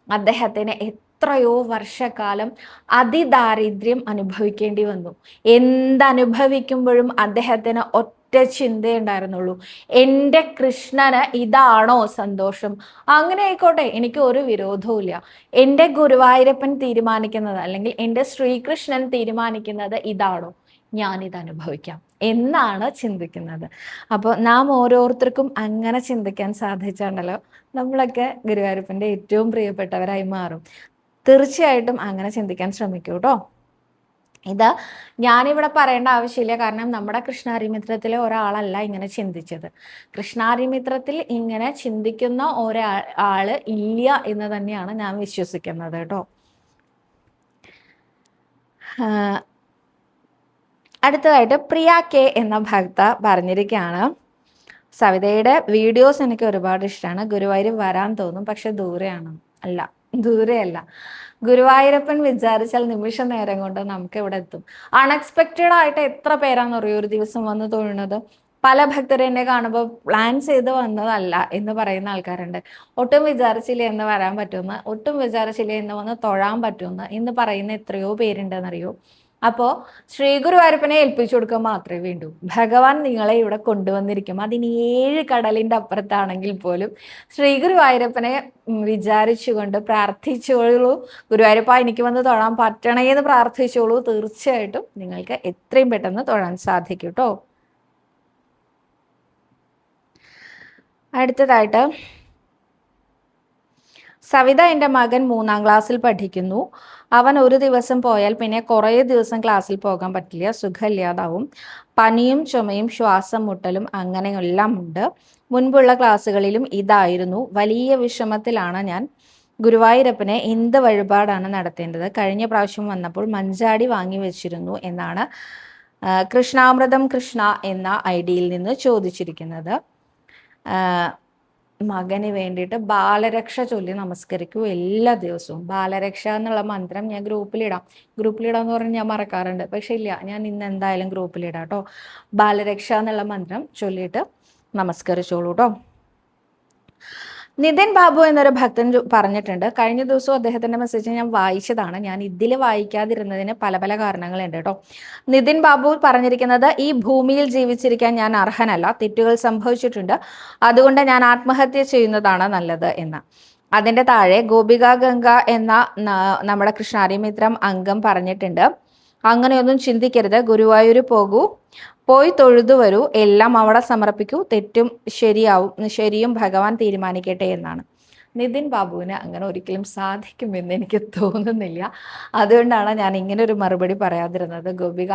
അദ്ദേഹത്തിന് എത്രയോ വർഷക്കാലം അതിദാരിദ്ര്യം അനുഭവിക്കേണ്ടി വന്നു. എന്തനുഭവിക്കുമ്പോഴും അദ്ദേഹത്തിന് ഒറ്റ ചിന്തയുണ്ടായിരുന്നുള്ളൂ, എൻ്റെ കൃഷ്ണന് ഇതാണോ സന്തോഷം? അങ്ങനെ ആയിക്കോട്ടെ, എനിക്ക് ഒരു വിരോധവും ഇല്ല. എൻ്റെ ഗുരുവായൂരപ്പൻ തീരുമാനിക്കുന്നത്, അല്ലെങ്കിൽ എൻ്റെ ശ്രീകൃഷ്ണൻ തീരുമാനിക്കുന്നത് ഇതാണോ, ഞാനിത് അനുഭവിക്കാം എന്നാണ് ചിന്തിക്കുന്നത്. അപ്പോൾ നാം ഓരോരുത്തർക്കും അങ്ങനെ ചിന്തിക്കാൻ സാധിച്ചാണ്ടല്ലോ നമ്മളൊക്കെ ഗുരുവായൂരപ്പൻ്റെ ഏറ്റവും പ്രിയപ്പെട്ടവരായി മാറും. തീർച്ചയായിട്ടും അങ്ങനെ ചിന്തിക്കാൻ ശ്രമിക്കൂ കേട്ടോ. ഇത് ഞാനിവിടെ പറയേണ്ട ആവശ്യമില്ല, കാരണം നമ്മുടെ കൃഷ്ണാരിമിത്രത്തിലെ ഒരാളല്ല ഇങ്ങനെ ചിന്തിച്ചത്. കൃഷ്ണാരിമിത്രത്തിൽ ഇങ്ങനെ ചിന്തിക്കുന്ന ഒരാള് ഇല്ല എന്ന് തന്നെയാണ് ഞാൻ വിശ്വസിക്കുന്നത് കേട്ടോ. അടുത്തതായിട്ട് പ്രിയ കെ എന്ന ഭക്ത പറഞ്ഞിരിക്കുകയാണ്, സവിതയുടെ വീഡിയോസ് എനിക്ക് ഒരുപാട് ഇഷ്ടമാണ്, ഗുരുവായൂർ വരാൻ തോന്നും, പക്ഷെ ദൂരെയാണ്. അല്ല, ദൂരെയല്ല, ഗുരുവായൂരപ്പൻ വിചാരിച്ചാൽ നിമിഷ നേരം കൊണ്ട് നമുക്ക് ഇവിടെ എത്തും. അൺഎക്സ്പെക്റ്റഡ് ആയിട്ട് എത്ര പേരാണെന്നറിയോ ഒരു ദിവസം വന്ന് തൊഴുന്നത്? പല ഭക്തരെ എന്നെ കാണുമ്പോൾ പ്ലാൻ ചെയ്ത് വന്നതല്ല എന്ന് പറയുന്ന ആൾക്കാരുണ്ട്. ഒട്ടും വിചാരിച്ചില്ല എന്ന് വരാൻ പറ്റുമെന്ന്, ഒട്ടും വിചാരിച്ചില്ല എന്ന് വന്ന് തൊഴാൻ പറ്റുമെന്ന് പറയുന്ന എത്രയോ പേരുണ്ടെന്നറിയോ? അപ്പോൾ ശ്രീ ഗുരുവായൂരപ്പനെ ഏൽപ്പിച്ചു കൊടുക്കുക മാത്രമേ വേണ്ടൂ. ഭഗവാൻ നിങ്ങളെ ഇവിടെ കൊണ്ടുവന്നിരിക്കും. അതിന് 7 കടലിൻ്റെ അപ്പുറത്താണെങ്കിൽ പോലും ശ്രീ ഗുരുവായൂരപ്പനെ വിചാരിച്ചുകൊണ്ട് പ്രാർത്ഥിച്ചോളൂ. ഗുരുവായൂരപ്പ എനിക്ക് വന്ന് തൊഴാൻ പറ്റണേ എന്ന് പ്രാർത്ഥിച്ചോളൂ. തീർച്ചയായിട്ടും നിങ്ങൾക്ക് എത്രയും പെട്ടെന്ന് തൊഴാൻ സാധിക്കും കേട്ടോ. അടുത്തതായിട്ട് സവിത, എൻ്റെ മകൻ 3ാം ക്ലാസ്സിൽ പഠിക്കുന്നു. അവൻ ഒരു ദിവസം പോയാൽ പിന്നെ കുറേ ദിവസം ക്ലാസ്സിൽ പോകാൻ പറ്റില്ല, സുഖമില്ലാതാവും. പനിയും ചുമയും ശ്വാസം മുട്ടലും അങ്ങനെയെല്ലാം ഉണ്ട്. മുൻപുള്ള ക്ലാസ്സുകളിലും ഇതായിരുന്നു. വലിയ വിഷമത്തിലാണ് ഞാൻ. ഗുരുവായൂരപ്പനെ എന്ത് വഴിപാടാണ് നടത്തേണ്ടത്? കഴിഞ്ഞ പ്രാവശ്യം വന്നപ്പോൾ മഞ്ചാടി വാങ്ങി വെച്ചിരുന്നു എന്നാണ് കൃഷ്ണാമൃതം കൃഷ്ണ എന്ന ഐഡിയിൽ നിന്ന് ചോദിച്ചിരിക്കുന്നത്. മകന് വേണ്ടിയിട്ട് ബാലരക്ഷ ചൊല്ലി നമസ്കരിക്കൂ എല്ലാ ദിവസവും. ബാലരക്ഷ എന്നുള്ള മന്ത്രം ഞാൻ ഗ്രൂപ്പിലിടാന്ന് പറഞ്ഞ് ഞാൻ മറക്കാറുണ്ട്. പക്ഷെ ഇല്ല, ഞാൻ ഇന്ന് എന്തായാലും ഗ്രൂപ്പിലിടാം കേട്ടോ. ബാലരക്ഷ എന്നുള്ള മന്ത്രം ചൊല്ലിയിട്ട് നമസ്കരിച്ചോളൂ കേട്ടോ. നിതിൻ ബാബു എന്നൊരു ഭക്തൻ പറഞ്ഞിട്ടുണ്ട്. കഴിഞ്ഞ ദിവസവും അദ്ദേഹത്തിന്റെ മെസ്സേജ് ഞാൻ വായിച്ചതാണ്. ഞാൻ ഇതിൽ വായിക്കാതിരുന്നതിന് പല പല കാരണങ്ങളുണ്ട് കേട്ടോ. നിതിൻ ബാബു പറഞ്ഞിരിക്കുന്നത്, ഈ ഭൂമിയിൽ ജീവിച്ചിരിക്കാൻ ഞാൻ അർഹനല്ല, തെറ്റുകൾ സംഭവിച്ചിട്ടുണ്ട്, അതുകൊണ്ട് ഞാൻ ആത്മഹത്യ ചെയ്യുന്നതാണ് നല്ലത് എന്ന്. അതിൻ്റെ താഴെ ഗോപിക ഗംഗ എന്ന നമ്മുടെ കൃഷ്ണാരിമിത്രം അംഗം പറഞ്ഞിട്ടുണ്ട്, അങ്ങനെയൊന്നും ചിന്തിക്കരുത്, ഗുരുവായൂർ പോകൂ, പോയി തൊഴുതു വരൂ, എല്ലാം അവിടെ സമർപ്പിക്കൂ, തെറ്റും ശരിയും ഭഗവാൻ തീരുമാനിക്കട്ടെ എന്നാണ്. നിതിൻ ബാബുവിന് അങ്ങനെ ഒരിക്കലും സാധിക്കുമെന്ന് എനിക്ക് തോന്നുന്നില്ല. അതുകൊണ്ടാണ് ഞാൻ ഇങ്ങനെ ഒരു മറുപടി പറയാതിരുന്നത്. ഗോപിക,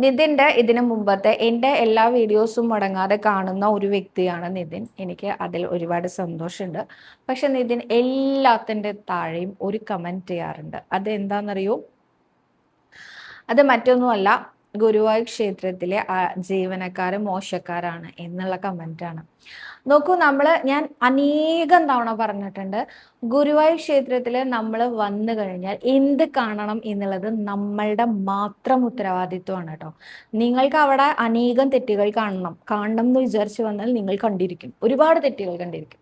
നിതിൻ്റെ ഇതിനു മുമ്പത്തെ എൻ്റെ എല്ലാ വീഡിയോസും മുടങ്ങാതെ കാണുന്ന ഒരു വ്യക്തിയാണ് നിതിൻ. എനിക്ക് അതിൽ ഒരുപാട് സന്തോഷമുണ്ട്. പക്ഷെ നിതിൻ എല്ലാത്തിൻ്റെ താഴെയും ഒരു കമൻറ്റ് ചെയ്യാറുണ്ട്. അത് എന്താണെന്നറിയോ? അത് മറ്റൊന്നുമല്ല, ഗുരുവായൂർ ക്ഷേത്രത്തിലെ ജീവനക്കാർ മോശക്കാരാണ് എന്നുള്ള കമൻറ്റാണ്. നോക്കൂ, ഞാൻ അനേകം തവണ പറഞ്ഞിട്ടുണ്ട്, ഗുരുവായൂർ ക്ഷേത്രത്തിൽ നമ്മൾ വന്നു കഴിഞ്ഞാൽ എന്ത് കാണണം എന്നുള്ളത് നമ്മളുടെ മാത്രം ഉത്തരവാദിത്വമാണ് കേട്ടോ. നിങ്ങൾക്ക് അവിടെ അനേകം തെറ്റുകൾ കാണണം എന്ന് വിചാരിച്ച് വന്നാൽ നിങ്ങൾ കണ്ടിരിക്കും, ഒരുപാട് തെറ്റുകൾ കണ്ടിരിക്കും.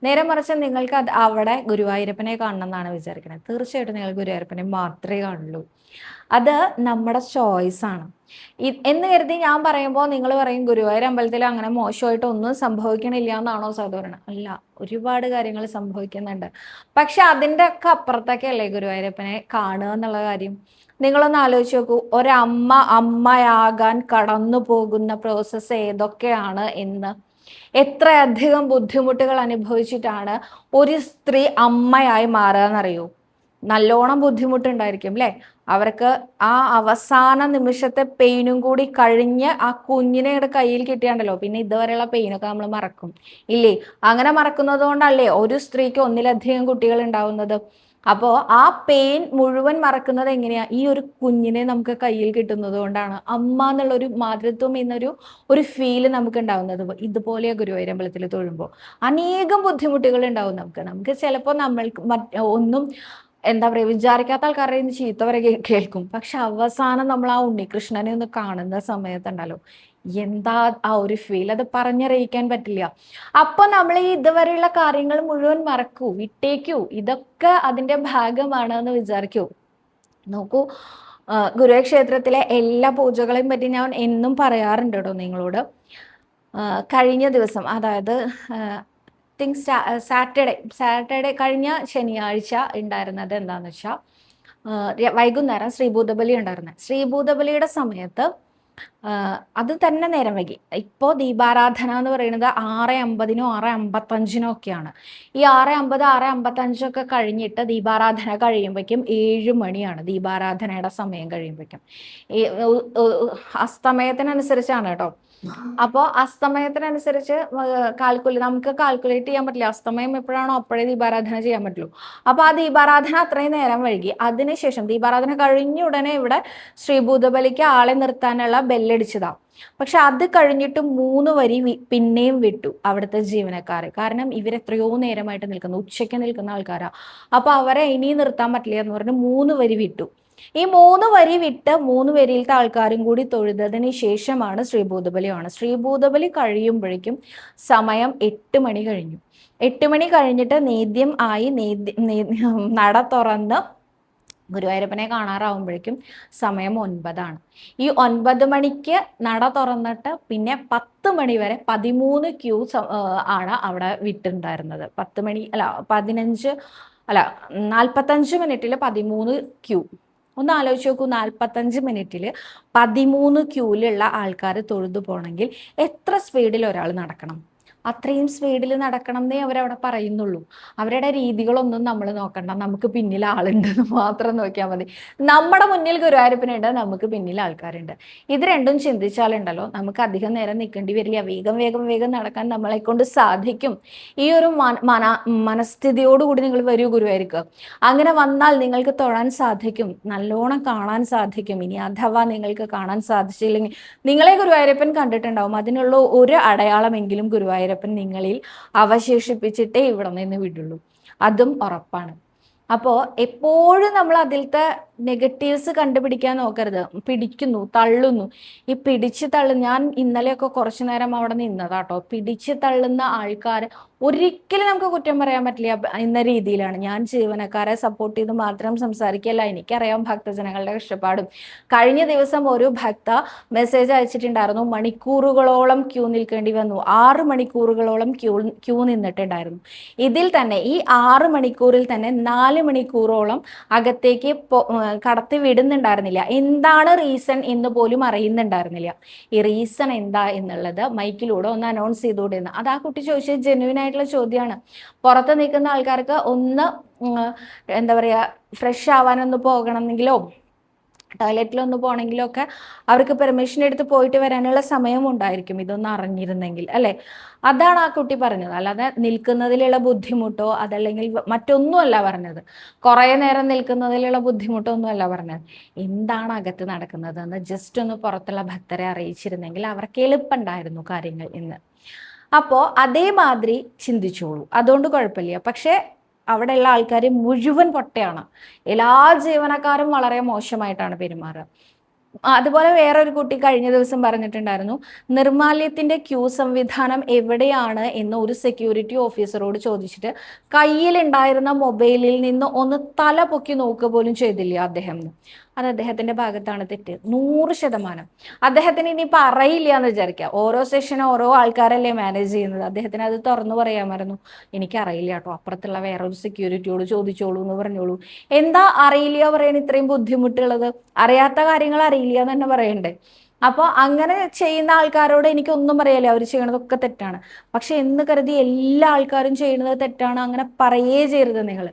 നേരെ മറിച്ച് നിങ്ങൾക്ക് അവിടെ ഗുരുവായൂരപ്പനെ കാണണം എന്നാണ് വിചാരിക്കുന്നത്, തീർച്ചയായിട്ടും നിങ്ങൾ ഗുരുവായൂരപ്പനെ മാത്രമേ കാണുള്ളൂ. അത് നമ്മുടെ ചോയ്സാണ് എന്ന് കരുതി ഞാൻ പറയുമ്പോൾ നിങ്ങൾ പറയും ഗുരുവായൂർ അമ്പലത്തിൽ അങ്ങനെ മോശമായിട്ട് ഒന്നും സംഭവിക്കണില്ല എന്നാണോ സാധാരണ? അല്ല, ഒരുപാട് കാര്യങ്ങൾ സംഭവിക്കുന്നുണ്ട്. പക്ഷെ അതിൻ്റെ ഒക്കെ അപ്പുറത്തൊക്കെയല്ലേ ഗുരുവായൂരപ്പനെ കാണുക എന്നുള്ള കാര്യം. നിങ്ങളൊന്ന് ആലോചിച്ച് നോക്കൂ, അമ്മയാകാൻ കടന്നു പോകുന്ന പ്രോസസ്സ് ഏതൊക്കെയാണ് എന്ന്. എത്രയധികം ബുദ്ധിമുട്ടുകൾ അനുഭവിച്ചിട്ടാണ് ഒരു സ്ത്രീ അമ്മയായി മാറുക എന്നറിയൂ. നല്ലോണം ബുദ്ധിമുട്ടുണ്ടായിരിക്കും അല്ലേ? അവർക്ക് ആ അവസാന നിമിഷത്തെ പെയിനും കൂടി കഴിഞ്ഞ് ആ കുഞ്ഞിനെ കയ്യിൽ കിട്ടിയാണ്ടല്ലോ, പിന്നെ ഇതുവരെയുള്ള പെയിനൊക്കെ നമ്മൾ മറക്കും ഇല്ലേ? അങ്ങനെ മറക്കുന്നത് കൊണ്ടല്ലേ ഒരു സ്ത്രീക്ക് ഒന്നിലധികം കുട്ടികൾ ഉണ്ടാവുന്നത്. അപ്പോൾ ആ പെയിൻ മുഴുവൻ മറക്കുന്നത് എങ്ങനെയാ? ഈ ഒരു കുഞ്ഞിനെ നമുക്ക് കയ്യിൽ കിട്ടുന്നത് കൊണ്ടാണ്. അമ്മ എന്നുള്ളൊരു മാതൃത്വം എന്നൊരു ഫീല് നമുക്ക് ഉണ്ടാവുന്നത്. ഇതുപോലെ ഗുരുവായൂരമ്പലത്തിൽ തൊഴുമ്പോൾ അനേകം ബുദ്ധിമുട്ടുകൾ ഉണ്ടാവും നമുക്ക് ചിലപ്പോൾ നമ്മൾക്ക് ഒന്നും എന്താ പറയുക, വിചാരിക്കാത്ത ആൾക്കാരുടെ നിന്ന് ചീത്ത വരെ കേൾക്കും. പക്ഷെ അവസാനം നമ്മൾ ആ ഉണ്ണികൃഷ്ണനെ ഒന്ന് കാണുന്ന സമയത്തുണ്ടല്ലോ, എന്താ ആ ഒരു ഫീൽ, അത് പറഞ്ഞറിയിക്കാൻ പറ്റില്ല. അപ്പൊ നമ്മൾ ഈ ഇതുവരെയുള്ള കാര്യങ്ങൾ മുഴുവൻ മറക്കൂ, വിട്ടേക്കൂ, ഇതൊക്കെ അതിന്റെ ഭാഗമാണ് എന്ന് വിചാരിക്കൂ. നോക്കൂ, ഗുരുവായൂർ ക്ഷേത്രത്തിലെ എല്ലാ പൂജകളെയും പറ്റി ഞാൻ എന്നും പറയാറുണ്ട് കേട്ടോ നിങ്ങളോട്. കഴിഞ്ഞ ദിവസം, അതായത് സാറ്റർഡേ കഴിഞ്ഞ ശനിയാഴ്ച ഉണ്ടായിരുന്നത് എന്താണെന്ന് വെച്ചാൽ, വൈകുന്നേരം ശ്രീഭൂതബലി ഉണ്ടായിരുന്നത്. ശ്രീഭൂതബലിയുടെ സമയത്ത് അത് തന്നെ നേരം വൈകി. ഇപ്പോൾ ദീപാരാധന എന്ന് പറയുന്നത് 6:50 6:55 ഒക്കെയാണ്. ഈ 6:50 6:55 കഴിഞ്ഞിട്ട് ദീപാരാധന കഴിയുമ്പോഴേക്കും 7 മണിയാണ് ദീപാരാധനയുടെ സമയം കഴിയുമ്പോഴേക്കും. ഈ അസ്തമയത്തിനനുസരിച്ചാണ് കേട്ടോ. അപ്പോൾ അസ്തമയത്തിനനുസരിച്ച് നമുക്ക് കാൽക്കുലേറ്റ് ചെയ്യാൻ പറ്റില്ല. അസ്തമയം എപ്പോഴാണോ അപ്പോഴേ ദീപാരാധന ചെയ്യാൻ പറ്റുള്ളൂ. അപ്പോൾ ആ ദീപാരാധന അത്രയും നേരം വൈകി. അതിനുശേഷം ദീപാരാധന കഴിഞ്ഞ ഉടനെ ഇവിടെ ശ്രീഭൂതബലിക്ക് ആളെ നിർത്താനുള്ള ബെല്ലടിച്ചതാ. പക്ഷെ അത് കഴിഞ്ഞിട്ട് 3 വരി പിന്നെയും വിട്ടു അവിടുത്തെ ജീവനക്കാർ. കാരണം ഇവരെത്രയോ നേരമായിട്ട് ഉച്ചയ്ക്ക് നിൽക്കുന്ന ആൾക്കാരാ. അപ്പോൾ അവരെ ഇനി നിർത്താൻ പറ്റില്ല എന്ന് പറഞ്ഞ് 3 വരി വിട്ടു. ഈ 3 വരി വിട്ട് 3 വരിയിലത്തെ ആൾക്കാരും കൂടി തൊഴുതതിന് ശേഷമാണ് ശ്രീഭൂതബലിയാണ്. ശ്രീഭൂതബലി കഴിയുമ്പോഴേക്കും സമയം 8 മണി കഴിഞ്ഞു. 8 മണി കഴിഞ്ഞിട്ട് നേദ്യം ആയി, നട തുറന്ന് ഗുരുവായൂരപ്പനെ കാണാറാവുമ്പോഴേക്കും സമയം 9 ഈ 9 മണിക്ക് നട തുറന്നിട്ട് പിന്നെ 10 മണി വരെ 13 ക്യൂ ആണ് അവിടെ വിട്ടുണ്ടായിരുന്നത്. 10 മണി അല്ല 15 അല്ല 45 മിനിറ്റിൽ 13 ക്യൂ. ഒന്ന് ആലോചിച്ച് നോക്കൂ, 45 മിനിറ്റിൽ 13 ക്യൂവിലുള്ള ആൾക്കാർ തൊഴുതു പോകണമെങ്കിൽ എത്ര സ്പീഡിൽ ഒരാൾ നടക്കണം? അത്രയും സ്പീഡിൽ നടക്കണം എന്നേ അവരവിടെ പറയുന്നുള്ളൂ. അവരുടെ രീതികളൊന്നും നമ്മൾ നോക്കണ്ട, നമുക്ക് പിന്നിൽ ആളുണ്ടെന്ന് മാത്രം നോക്കിയാൽ മതി. നമ്മുടെ മുന്നിൽ ഗുരുവായൂരപ്പനുണ്ട്, നമുക്ക് പിന്നിൽ ആൾക്കാരുണ്ട്. ഇത് രണ്ടും ചിന്തിച്ചാലുണ്ടല്ലോ നമുക്ക് അധികം നേരം നിൽക്കേണ്ടി വരില്ല. വേഗം വേഗം വേഗം നടക്കാൻ നമ്മളെ കൊണ്ട് സാധിക്കും. ഈ ഒരു മനസ്ഥിതിയോടുകൂടി നിങ്ങൾ വരൂ ഗുരുവായൂർക്ക്. അങ്ങനെ വന്നാൽ നിങ്ങൾക്ക് തൊഴാൻ സാധിക്കും, നല്ലോണം കാണാൻ സാധിക്കും. ഇനി അഥവാ നിങ്ങൾക്ക് കാണാൻ സാധിച്ചില്ലെങ്കിൽ നിങ്ങളെ ഗുരുവായൂരപ്പൻ കണ്ടിട്ടുണ്ടാവും. അതിനുള്ള ഒരു അടയാളമെങ്കിലും ഗുരുവായൂരപ്പൻ നിങ്ങളിൽ അവശേഷിപ്പിച്ചിട്ടേ ഇവിടെ നിന്ന് വിടുള്ളൂ, അതും ഉറപ്പാണ്. അപ്പോൾ എപ്പോഴും നമ്മൾ അതിലത്തെ നെഗറ്റീവ്സ് കണ്ടുപിടിക്കാൻ നോക്കരുത്. പിടിക്കുന്നു, തള്ളുന്നു. ഈ പിടിച്ച് ഞാൻ ഇന്നലെയൊക്കെ കുറച്ചു നേരം അവിടെ നിന്നതാട്ടോ. പിടിച്ച് തള്ളുന്ന ആൾക്കാർ ഒരിക്കലും നമുക്ക് കുറ്റം പറയാൻ പറ്റില്ല എന്ന രീതിയിലാണ് ഞാൻ ജീവനക്കാരെ സപ്പോർട്ട് ചെയ്ത് മാത്രം സംസാരിക്കല്ല. എനിക്കറിയാം ഭക്തജനങ്ങളുടെ കഷ്ടപ്പാടും. കഴിഞ്ഞ ദിവസം ഒരു ഭക്ത മെസ്സേജ് അയച്ചിട്ടുണ്ടായിരുന്നു, മണിക്കൂറുകളോളം ക്യൂ നിൽക്കേണ്ടി വന്നു. 6 മണിക്കൂറുകളോളം ക്യൂ നിന്നിട്ടുണ്ടായിരുന്നു. ഇതിൽ തന്നെ ഈ 6 മണിക്കൂറിൽ തന്നെ 4 മണിക്കൂറോളം അകത്തേക്ക് കടത്തി വിടുന്നുണ്ടായിരുന്നില്ല. എന്താണ് റീസൺ എന്ന് പോലും അറിയുന്നുണ്ടായിരുന്നില്ല. ഈ റീസൺ എന്താ എന്നുള്ളത് മൈക്കിലൂടെ ഒന്ന് അനൗൺസ് ചെയ്തുകൊണ്ടിരുന്നു. അത് ആ കുട്ടി ചോദിച്ചത് ജെന്യുവൻ ആയിട്ടുള്ള ചോദ്യമാണ്. പുറത്ത് നിൽക്കുന്ന ആൾക്കാർക്ക് ഒന്ന് എന്താ പറയുക, ഫ്രഷ് ആവാനൊന്ന് പോകണമെങ്കിലോ ടോയ്ലറ്റിലൊന്ന് പോകണമെങ്കിലോ ഒക്കെ അവർക്ക് പെർമിഷൻ എടുത്ത് പോയിട്ട് വരാനുള്ള സമയം ഉണ്ടായിരിക്കും, ഇതൊന്നും അറിഞ്ഞിരുന്നെങ്കിൽ അല്ലേ. അതാണ് ആ കുട്ടി പറഞ്ഞത്. അല്ലാതെ നിൽക്കുന്നതിലുള്ള ബുദ്ധിമുട്ടോ അതല്ലെങ്കിൽ മറ്റൊന്നുമല്ല പറഞ്ഞത്. കുറേ നേരം നിൽക്കുന്നതിലുള്ള ബുദ്ധിമുട്ടോ ഒന്നുമല്ല പറഞ്ഞത്. എന്താണ് അകത്ത് നടക്കുന്നത് എന്ന് ജസ്റ്റ് ഒന്ന് പുറത്തുള്ള ഭക്തരെ അറിയിച്ചിരുന്നെങ്കിൽ അവർക്ക് എളുപ്പമുണ്ടായിരുന്നു കാര്യങ്ങൾ എന്ന്. അപ്പോൾ അതേമാതിരി ചിന്തിച്ചോളൂ, അതുകൊണ്ട് കുഴപ്പമില്ല. പക്ഷേ അവിടെയുള്ള ആൾക്കാർ മുഴുവൻ പൊട്ടയാണ്. എല്ലാ ജീവനക്കാരും വളരെ മോശമായിട്ടാണ് പെരുമാറുക. അതുപോലെ വേറൊരു കുട്ടി കഴിഞ്ഞ ദിവസം പറഞ്ഞിട്ടുണ്ടായിരുന്നു, നിർമാല്യത്തിന്റെ ക്യൂ സംവിധാനം എവിടെയാണ് എന്ന് ഒരു സെക്യൂരിറ്റി ഓഫീസറോട് ചോദിച്ചിട്ട് കയ്യിലുണ്ടായിരുന്ന മൊബൈലിൽ നിന്ന് ഒന്ന് തല പൊക്കി നോക്കുക പോലും ചെയ്തില്ല അദ്ദേഹം. അത് അദ്ദേഹത്തിന്റെ ഭാഗത്താണ് തെറ്റ്, 100%. അദ്ദേഹത്തിന് ഇനിയിപ്പോൾ അറിയില്ല എന്ന് വിചാരിക്കുക, ഓരോ സെഷനും ഓരോ ആൾക്കാരല്ലേ മാനേജ് ചെയ്യുന്നത്. അദ്ദേഹത്തിന് അത് തുറന്നു പറയാമായിരുന്നു, എനിക്കറിയില്ല കേട്ടോ, അപ്പുറത്തുള്ള വേറൊരു സെക്യൂരിറ്റിയോട് ചോദിച്ചോളൂ എന്ന് പറഞ്ഞോളൂ. എന്താ അറിയില്ല പറയാൻ ഇത്രയും ബുദ്ധിമുട്ടുള്ളത്? അറിയാത്ത കാര്യങ്ങൾ അറിയില്ല എന്ന് തന്നെ പറയണ്ടേ. അപ്പോൾ അങ്ങനെ ചെയ്യുന്ന ആൾക്കാരോട് എനിക്കൊന്നും പറയാല്ല, അവർ ചെയ്യണതൊക്കെ തെറ്റാണ്. പക്ഷെ എന്ന് കരുതി എല്ലാ ആൾക്കാരും ചെയ്യുന്നത് തെറ്റാണ് അങ്ങനെ പറയേ ചെയ്യരുത്. നിങ്ങൾ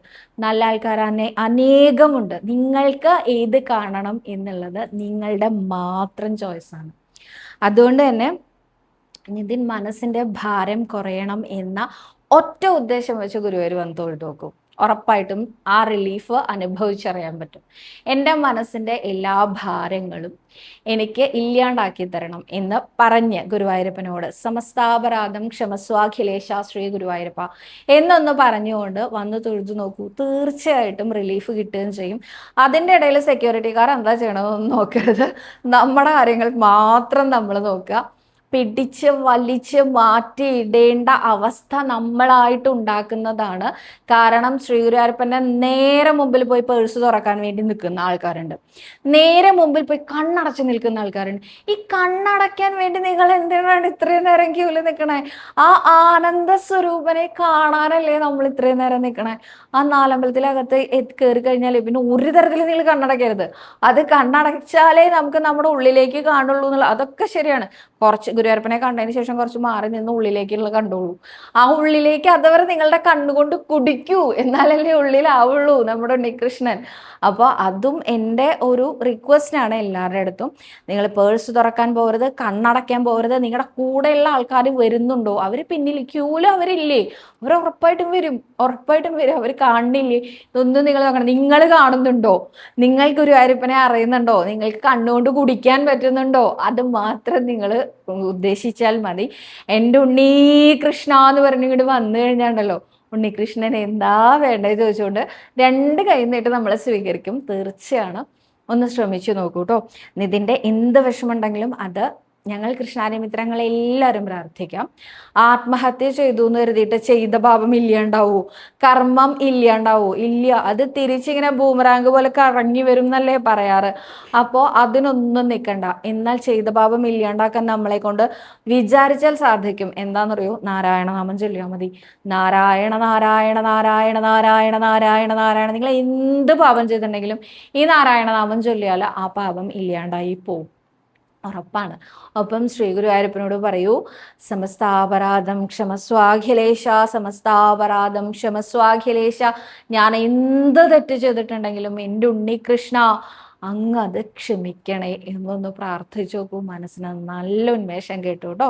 നല്ല ആൾക്കാർ അനേകമുണ്ട്. നിങ്ങൾക്ക് ഏത് കാണണം എന്നുള്ളത് നിങ്ങളുടെ മാത്രം ചോയ്സാണ്. അതുകൊണ്ട് തന്നെ നിതിൻ മനസ്സിന്റെ ഭാരം കുറയണം എന്ന ഒറ്റ ഉദ്ദേശം വെച്ച് ഗുരുവായൂർ വന്ന് തൊഴുതു നോക്കും. ഉറപ്പായിട്ടും ആ റിലീഫ് അനുഭവിച്ചറിയാൻ പറ്റും. എൻ്റെ മനസ്സിൻ്റെ എല്ലാ ഭാരങ്ങളും എനിക്ക് ഇല്ലാണ്ടാക്കി തരണം എന്ന് പറഞ്ഞ് ഗുരുവായൂരപ്പനോട് സമസ്താപരാധം ക്ഷമസ്വാഖിലേശ ശ്രീ ഗുരുവായൂരപ്പ എന്നൊന്ന് പറഞ്ഞുകൊണ്ട് വന്ന് തൊഴുതു നോക്കൂ, തീർച്ചയായിട്ടും റിലീഫ് കിട്ടുകയും ചെയ്യും. അതിൻ്റെ ഇടയിൽ സെക്യൂരിറ്റിക്കാർ എന്താ ചെയ്യണമെന്നൊന്നും നോക്കരുത്, നമ്മുടെ കാര്യങ്ങൾ മാത്രം നമ്മൾ നോക്കുക. പിടിച്ച് വലിച്ച് മാറ്റിയിടേണ്ട അവസ്ഥ നമ്മളായിട്ട് ഉണ്ടാക്കുന്നതാണ്. കാരണം ശ്രീ ഗുരുവായൂരപ്പൻ്റെ നേരെ മുമ്പിൽ പോയി പേഴ്സ് തുറക്കാൻ വേണ്ടി നിൽക്കുന്ന ആൾക്കാരുണ്ട്, നേരെ മുമ്പിൽ പോയി കണ്ണടച്ച് നിൽക്കുന്ന ആൾക്കാരുണ്ട്. ഈ കണ്ണടയ്ക്കാൻ വേണ്ടി നിങ്ങൾ എന്തിനാണ് ഇത്രയും നേരം ക്യൂവിൽ നിൽക്കണേ? ആ ആനന്ദ സ്വരൂപനെ കാണാനല്ലേ നമ്മൾ ഇത്രയും നേരം നിൽക്കണേ? ആ നാലമ്പലത്തിലകത്ത് കയറി കഴിഞ്ഞാൽ പിന്നെ ഒരു തരത്തിൽ നിങ്ങൾ കണ്ണടയ്ക്കരുത്. അത് കണ്ണടച്ചാലേ നമുക്ക് നമ്മുടെ ഉള്ളിലേക്ക് കാണുള്ളൂ എന്നുള്ള, അതൊക്കെ ശരിയാണ്. കുറച്ച് ഗുരുവായൂരപ്പനെ കണ്ടതിന് ശേഷം കുറച്ച് മാറി നിന്ന് ഉള്ളിലേക്കുള്ള കണ്ടോളൂ. ആ ഉള്ളിലേക്ക് അതുവരെ നിങ്ങളുടെ കണ്ണുകൊണ്ട് കുടിക്കൂ, എന്നാലല്ലേ ഉള്ളിലാവുള്ളൂ നമ്മുടെ ഉണ്ണികൃഷ്ണൻ. അപ്പോൾ അതും എൻ്റെ ഒരു റിക്വസ്റ്റ് ആണ് എല്ലാവരുടെ അടുത്തും. നിങ്ങൾ പേഴ്സ് തുറക്കാൻ പോകരുത്, കണ്ണടയ്ക്കാൻ പോകരുത്. നിങ്ങളുടെ കൂടെയുള്ള ആൾക്കാർ വരുന്നുണ്ടോ? അവർ പിന്നിൽ ക്യൂവിൽ അവരില്ലേ? അവർ ഉറപ്പായിട്ടും വരും, ഉറപ്പായിട്ടും വരും. അവർ കാണുന്നില്ലേ? ഇതൊന്നും നിങ്ങൾ നോക്കണം. നിങ്ങൾ കാണുന്നുണ്ടോ? നിങ്ങൾ ഗുരുവായൂരപ്പനെ അറിയുന്നുണ്ടോ? നിങ്ങൾക്ക് കണ്ണുകൊണ്ട് കുടിക്കാൻ പറ്റുന്നുണ്ടോ? അത് മാത്രം നിങ്ങൾ ഉദ്ദേശിച്ചാൽ മതി. എൻ്റെ ഉണ്ണീകൃഷ്ണ എന്ന് പറഞ്ഞിങ്ങോട്ട് വന്നു കഴിഞ്ഞാണ്ടല്ലോ, ഉണ്ണികൃഷ്ണൻ എന്താ വേണ്ടത് ചോദിച്ചുകൊണ്ട് 2 കൈ നീട്ട് നമ്മളെ സ്വീകരിക്കും. തീർച്ചയാണ്, ഒന്ന് ശ്രമിച്ചു നോക്കൂ കേട്ടോ. നിതിൻ്റെ എന്ത് വിഷമമുണ്ടെങ്കിലും അത് ഞങ്ങൾ കൃഷ്ണാരി മിത്രങ്ങളെല്ലാവരും പ്രാർത്ഥിക്കാം. ആത്മഹത്യ ചെയ്തു എന്ന് കരുതിയിട്ട് ചെയ്ത പാപം ഇല്ലാണ്ടാവൂ, കർമ്മം ഇല്ലാണ്ടാവൂ? ഇല്ല. അത് തിരിച്ചിങ്ങനെ ബൂമറാങ്ക് പോലെ കറങ്ങി വരും എന്നല്ലേ പറയാറ്. അപ്പോൾ അതിനൊന്നും നിൽക്കണ്ട. എന്നാൽ ചെയ്ത പാപം ഇല്ലാണ്ടാക്കാൻ നമ്മളെ കൊണ്ട് വിചാരിച്ചാൽ സാധിക്കും. എന്താണെന്നറിയോ? നാരായണനാമം ചൊല്ലിയാൽ മതി. നാരായണ നാരായണ നാരായണ നാരായണ നാരായണ നാരായണ. നിങ്ങൾ എന്ത് പാപം ചെയ്തിട്ടുണ്ടെങ്കിലും ഈ നാരായണനാമം ചൊല്ലിയാൽ ആ പാപം ഇല്ലാണ്ടായി പോവും, ഉറപ്പാണ്. ഒപ്പം ശ്രീ ഗുരുവായൂരപ്പനോട് പറയൂ, സമസ്താപരാധം ക്ഷമസ്വാഖിലേശ, സമസ്താപരാധം ക്ഷമസ്വാഖിലേശ. ഞാൻ എന്ത് തെറ്റ് ചെയ്തിട്ടുണ്ടെങ്കിലും എൻ്റെ ഉണ്ണികൃഷ്ണ അങ്ങ് അത് ക്ഷമിക്കണേ എന്നൊന്ന് പ്രാർത്ഥിച്ചു നോക്കൂ. മനസ്സിന് നല്ല ഉന്മേഷം കേട്ടു കേട്ടോ.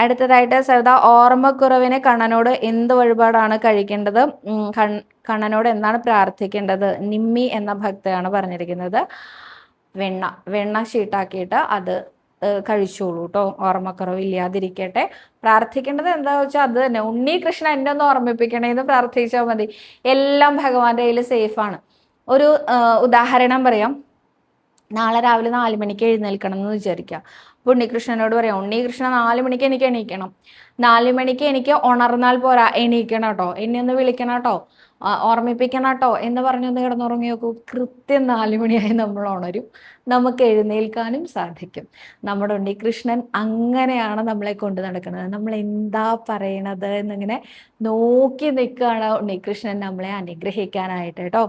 അടുത്തതായിട്ട് സവിത, ഓർമ്മക്കുറവിന് കണ്ണനോട് എന്ത് വഴിപാടാണ് കഴിക്കേണ്ടത്? കണ്ണനോട് എന്താണ് പ്രാർത്ഥിക്കേണ്ടത്? നിമ്മി എന്ന ഭക്തയാണ് പറഞ്ഞിരിക്കുന്നത്. വെണ്ണ ഷീട്ടാക്കിയിട്ട് അത് കഴിച്ചോളൂ കേട്ടോ, ഓർമ്മക്കുറവ് ഇല്ലാതിരിക്കട്ടെ. പ്രാർത്ഥിക്കേണ്ടത് എന്താ വെച്ചാൽ അത് തന്നെ, ഉണ്ണി എൻ്റെ ഒന്ന് ഓർമ്മിപ്പിക്കണേന്ന് പ്രാർത്ഥിച്ചാൽ മതി. എല്ലാം ഭഗവാന്റെ കയ്യിൽ സേഫാണ്. ഒരു ഉദാഹരണം പറയാം. നാളെ രാവിലെ 4 മണിക്ക് എഴുന്നേൽക്കണം എന്ന് വിചാരിക്കുക. അപ്പോൾ ഉണ്ണികൃഷ്ണനോട് പറയാം, ഉണ്ണികൃഷ്ണ 4 മണിക്ക് എനിക്ക് എണീക്കണം. 4 മണിക്ക് എനിക്ക് ഉണർന്നാൽ പോരാ, എണീക്കണം കേട്ടോ, എന്നെ ഒന്ന് വിളിക്കണം കേട്ടോ, ഓർമ്മിപ്പിക്കണം കേട്ടോ എന്ന് പറഞ്ഞൊന്ന് കിടന്നുറങ്ങി നോക്കൂ. കൃത്യം 4 മണിയായി നമ്മൾ ഉണരും, നമുക്ക് എഴുന്നേൽക്കാനും സാധിക്കും. നമ്മുടെ ഉണ്ണികൃഷ്ണൻ അങ്ങനെയാണ് നമ്മളെ കൊണ്ട് നടക്കുന്നത്. നമ്മൾ എന്താ പറയണത് എന്നിങ്ങനെ നോക്കി നിൽക്കുകയാണ് ഉണ്ണികൃഷ്ണൻ നമ്മളെ അനുഗ്രഹിക്കാനായിട്ട് കേട്ടോ.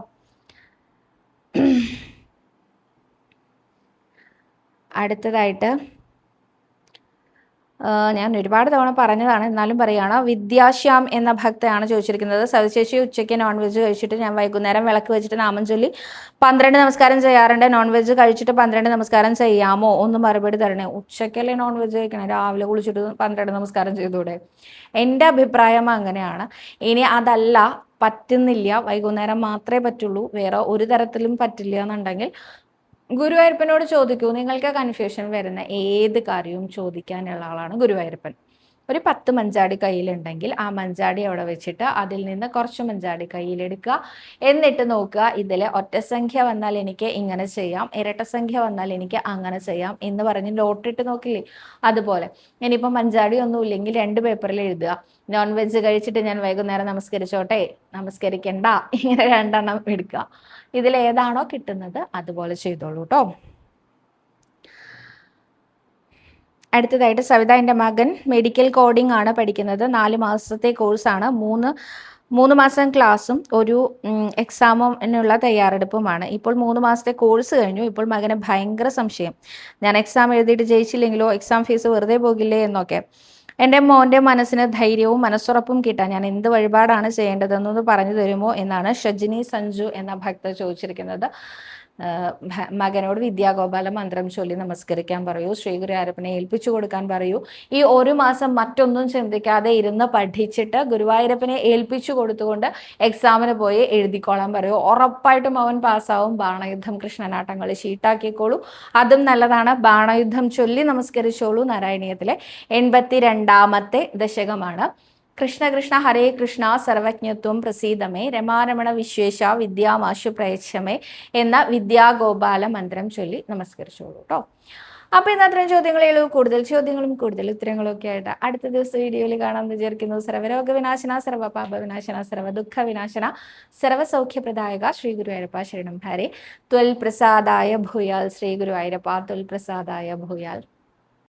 അടുത്തതായിട്ട് ഞാൻ ഒരുപാട് തവണ പറഞ്ഞതാണ്, എന്നാലും പറയുകയാണ്. വിദ്യാശ്യാം എന്ന ഭക്തയാണ് ചോദിച്ചിരിക്കുന്നത്. സവിശേഷി ഉച്ചയ്ക്ക് നോൺ വെജ് കഴിച്ചിട്ട് ഞാൻ വൈകുന്നേരം വിളക്ക് വെച്ചിട്ട് നാമം ചൊല്ലി 12 നമസ്കാരം ചെയ്യാറുണ്ട്. നോൺ വെജ് കഴിച്ചിട്ട് 12 നമസ്കാരം ചെയ്യാമോ? ഒന്ന് മറുപടി തരണേ. ഉച്ചയ്ക്കല്ലേ നോൺ വെജ് കഴിക്കണേ, രാവിലെ കുളിച്ചിട്ട് 12 നമസ്കാരം ചെയ്തൂടെ? എൻ്റെ അഭിപ്രായം അങ്ങനെയാണ്. ഇനി അതല്ല, പറ്റുന്നില്ല, വൈകുന്നേരം മാത്രമേ പറ്റുള്ളൂ, വേറെ ഒരു തരത്തിലും പറ്റില്ല എന്നുണ്ടെങ്കിൽ ഗുരുവായൂരപ്പനോട് ചോദിക്കൂ. നിങ്ങൾക്ക് കൺഫ്യൂഷൻ വരുന്ന ഏത് കാര്യവും ചോദിക്കാനുള്ള ആളാണ് ഗുരുവായൂരപ്പൻ. ഒരു 10 മഞ്ചാടി കയ്യിലുണ്ടെങ്കിൽ ആ മഞ്ചാടി അവിടെ വെച്ചിട്ട് അതിൽ നിന്ന് കുറച്ച് മഞ്ചാടി കയ്യിലെടുക്കുക. എന്നിട്ട് നോക്കുക, ഇതിൽ ഒറ്റസംഖ്യ വന്നാൽ എനിക്ക് ഇങ്ങനെ ചെയ്യാം, ഇരട്ടസംഖ്യ വന്നാൽ എനിക്ക് അങ്ങനെ ചെയ്യാം എന്ന് പറഞ്ഞ് നോട്ടിട്ട് നോക്കില്ലേ? അതുപോലെ ഇനിയിപ്പോൾ മഞ്ചാടി ഒന്നും ഇല്ലെങ്കിൽ 2 പേപ്പറിൽ എഴുതുക. നോൺ വെജ് കഴിച്ചിട്ട് ഞാൻ വൈകുന്നേരം നമസ്കരിച്ചോട്ടെ, നമസ്കരിക്കണ്ട, ഇങ്ങനെ 2 എണ്ണം എടുക്കുക. ഇതിലേതാണോ കിട്ടുന്നത് അതുപോലെ ചെയ്തോളൂ കേട്ടോ. അടുത്തതായിട്ട് സവിത, എൻ്റെ മകൻ മെഡിക്കൽ കോഡിംഗ് ആണ് പഠിക്കുന്നത്. 4 മാസത്തെ കോഴ്സാണ്. 3 മാസം ക്ലാസ്സും ഒരു എക്സാമിനുള്ള തയ്യാറെടുപ്പുമാണ്. ഇപ്പോൾ 3 മാസത്തെ കോഴ്സ് കഴിഞ്ഞു. ഇപ്പോൾ മകന് ഭയങ്കര സംശയം, ഞാൻ എക്സാം എഴുതിയിട്ട് ജയിച്ചില്ലെങ്കിലോ, എക്സാം ഫീസ് വെറുതെ പോകില്ലേ എന്നൊക്കെ. എൻ്റെ മോൻ്റെ മനസ്സിന് ധൈര്യവും മനസ്സുറപ്പും കിട്ടാൻ ഞാൻ എന്ത് വഴിപാടാണ് ചെയ്യേണ്ടതെന്നൊന്ന് പറഞ്ഞു തരുമോ എന്നാണ് ഷജിനി സഞ്ജു എന്ന ഭക്ത ചോദിച്ചിരിക്കുന്നത്. മകനോട് വിദ്യാഗോപാല മന്ത്രം ചൊല്ലി നമസ്കരിക്കാൻ പറയൂ. ശ്രീ ഗുരുവായൂരപ്പനെ ഏൽപ്പിച്ചു കൊടുക്കാൻ പറയൂ. ഈ 1 മാസം മറ്റൊന്നും ചിന്തിക്കാതെ ഇരുന്ന് പഠിച്ചിട്ട് ഗുരുവായൂരപ്പനെ ഏൽപ്പിച്ചു കൊടുത്തുകൊണ്ട് എക്സാമിന് പോയി എഴുതിക്കോളാൻ പറയൂ. ഉറപ്പായിട്ടും അവൻ പാസ്സാവും. ബാണയുദ്ധം കൃഷ്ണനാട്ടങ്ങൾ ഷീട്ടാക്കിക്കോളൂ, അതും നല്ലതാണ്. ബാണയുദ്ധം ചൊല്ലി നമസ്കരിച്ചോളൂ. നാരായണീയത്തിലെ 82ാമത്തെ ദശകമാണ്. കൃഷ്ണ കൃഷ്ണ ഹരേ കൃഷ്ണ സർവജ്ഞത്വം പ്രസീദമേ, രമാരമണ വിശ്വേശ വിദ്യാമാശു പ്രയച്ഛമേ എന്ന വിദ്യാഗോപാല മന്ത്രം ചൊല്ലി നമസ്കരിച്ചോളൂ കേട്ടോ. അപ്പോൾ ഇന്ന് അത്രയും ചോദ്യങ്ങളേ ഉള്ളൂ. കൂടുതൽ ചോദ്യങ്ങളും കൂടുതൽ ഉത്തരങ്ങളും ഒക്കെ ആയിട്ട് അടുത്ത ദിവസം വീഡിയോയിൽ കാണാമെന്ന് വിചാരിക്കുന്നു. സർവ്വരോഗ വിനാശന, സർവ്വ പാപ വിനാശന, സർവ്വ ദുഃഖ വിനാശന, സർവ്വസൗഖ്യപ്രദായക ശ്രീ ഗുരുവായൂരപ്പ ശരണം ഹരേ. ത്വൽ പ്രസാദായ ഭൂയാൽ. ശ്രീ ഗുരുവായൂരപ്പ ത്വൽ പ്രസാദായ ഭൂയാൽ.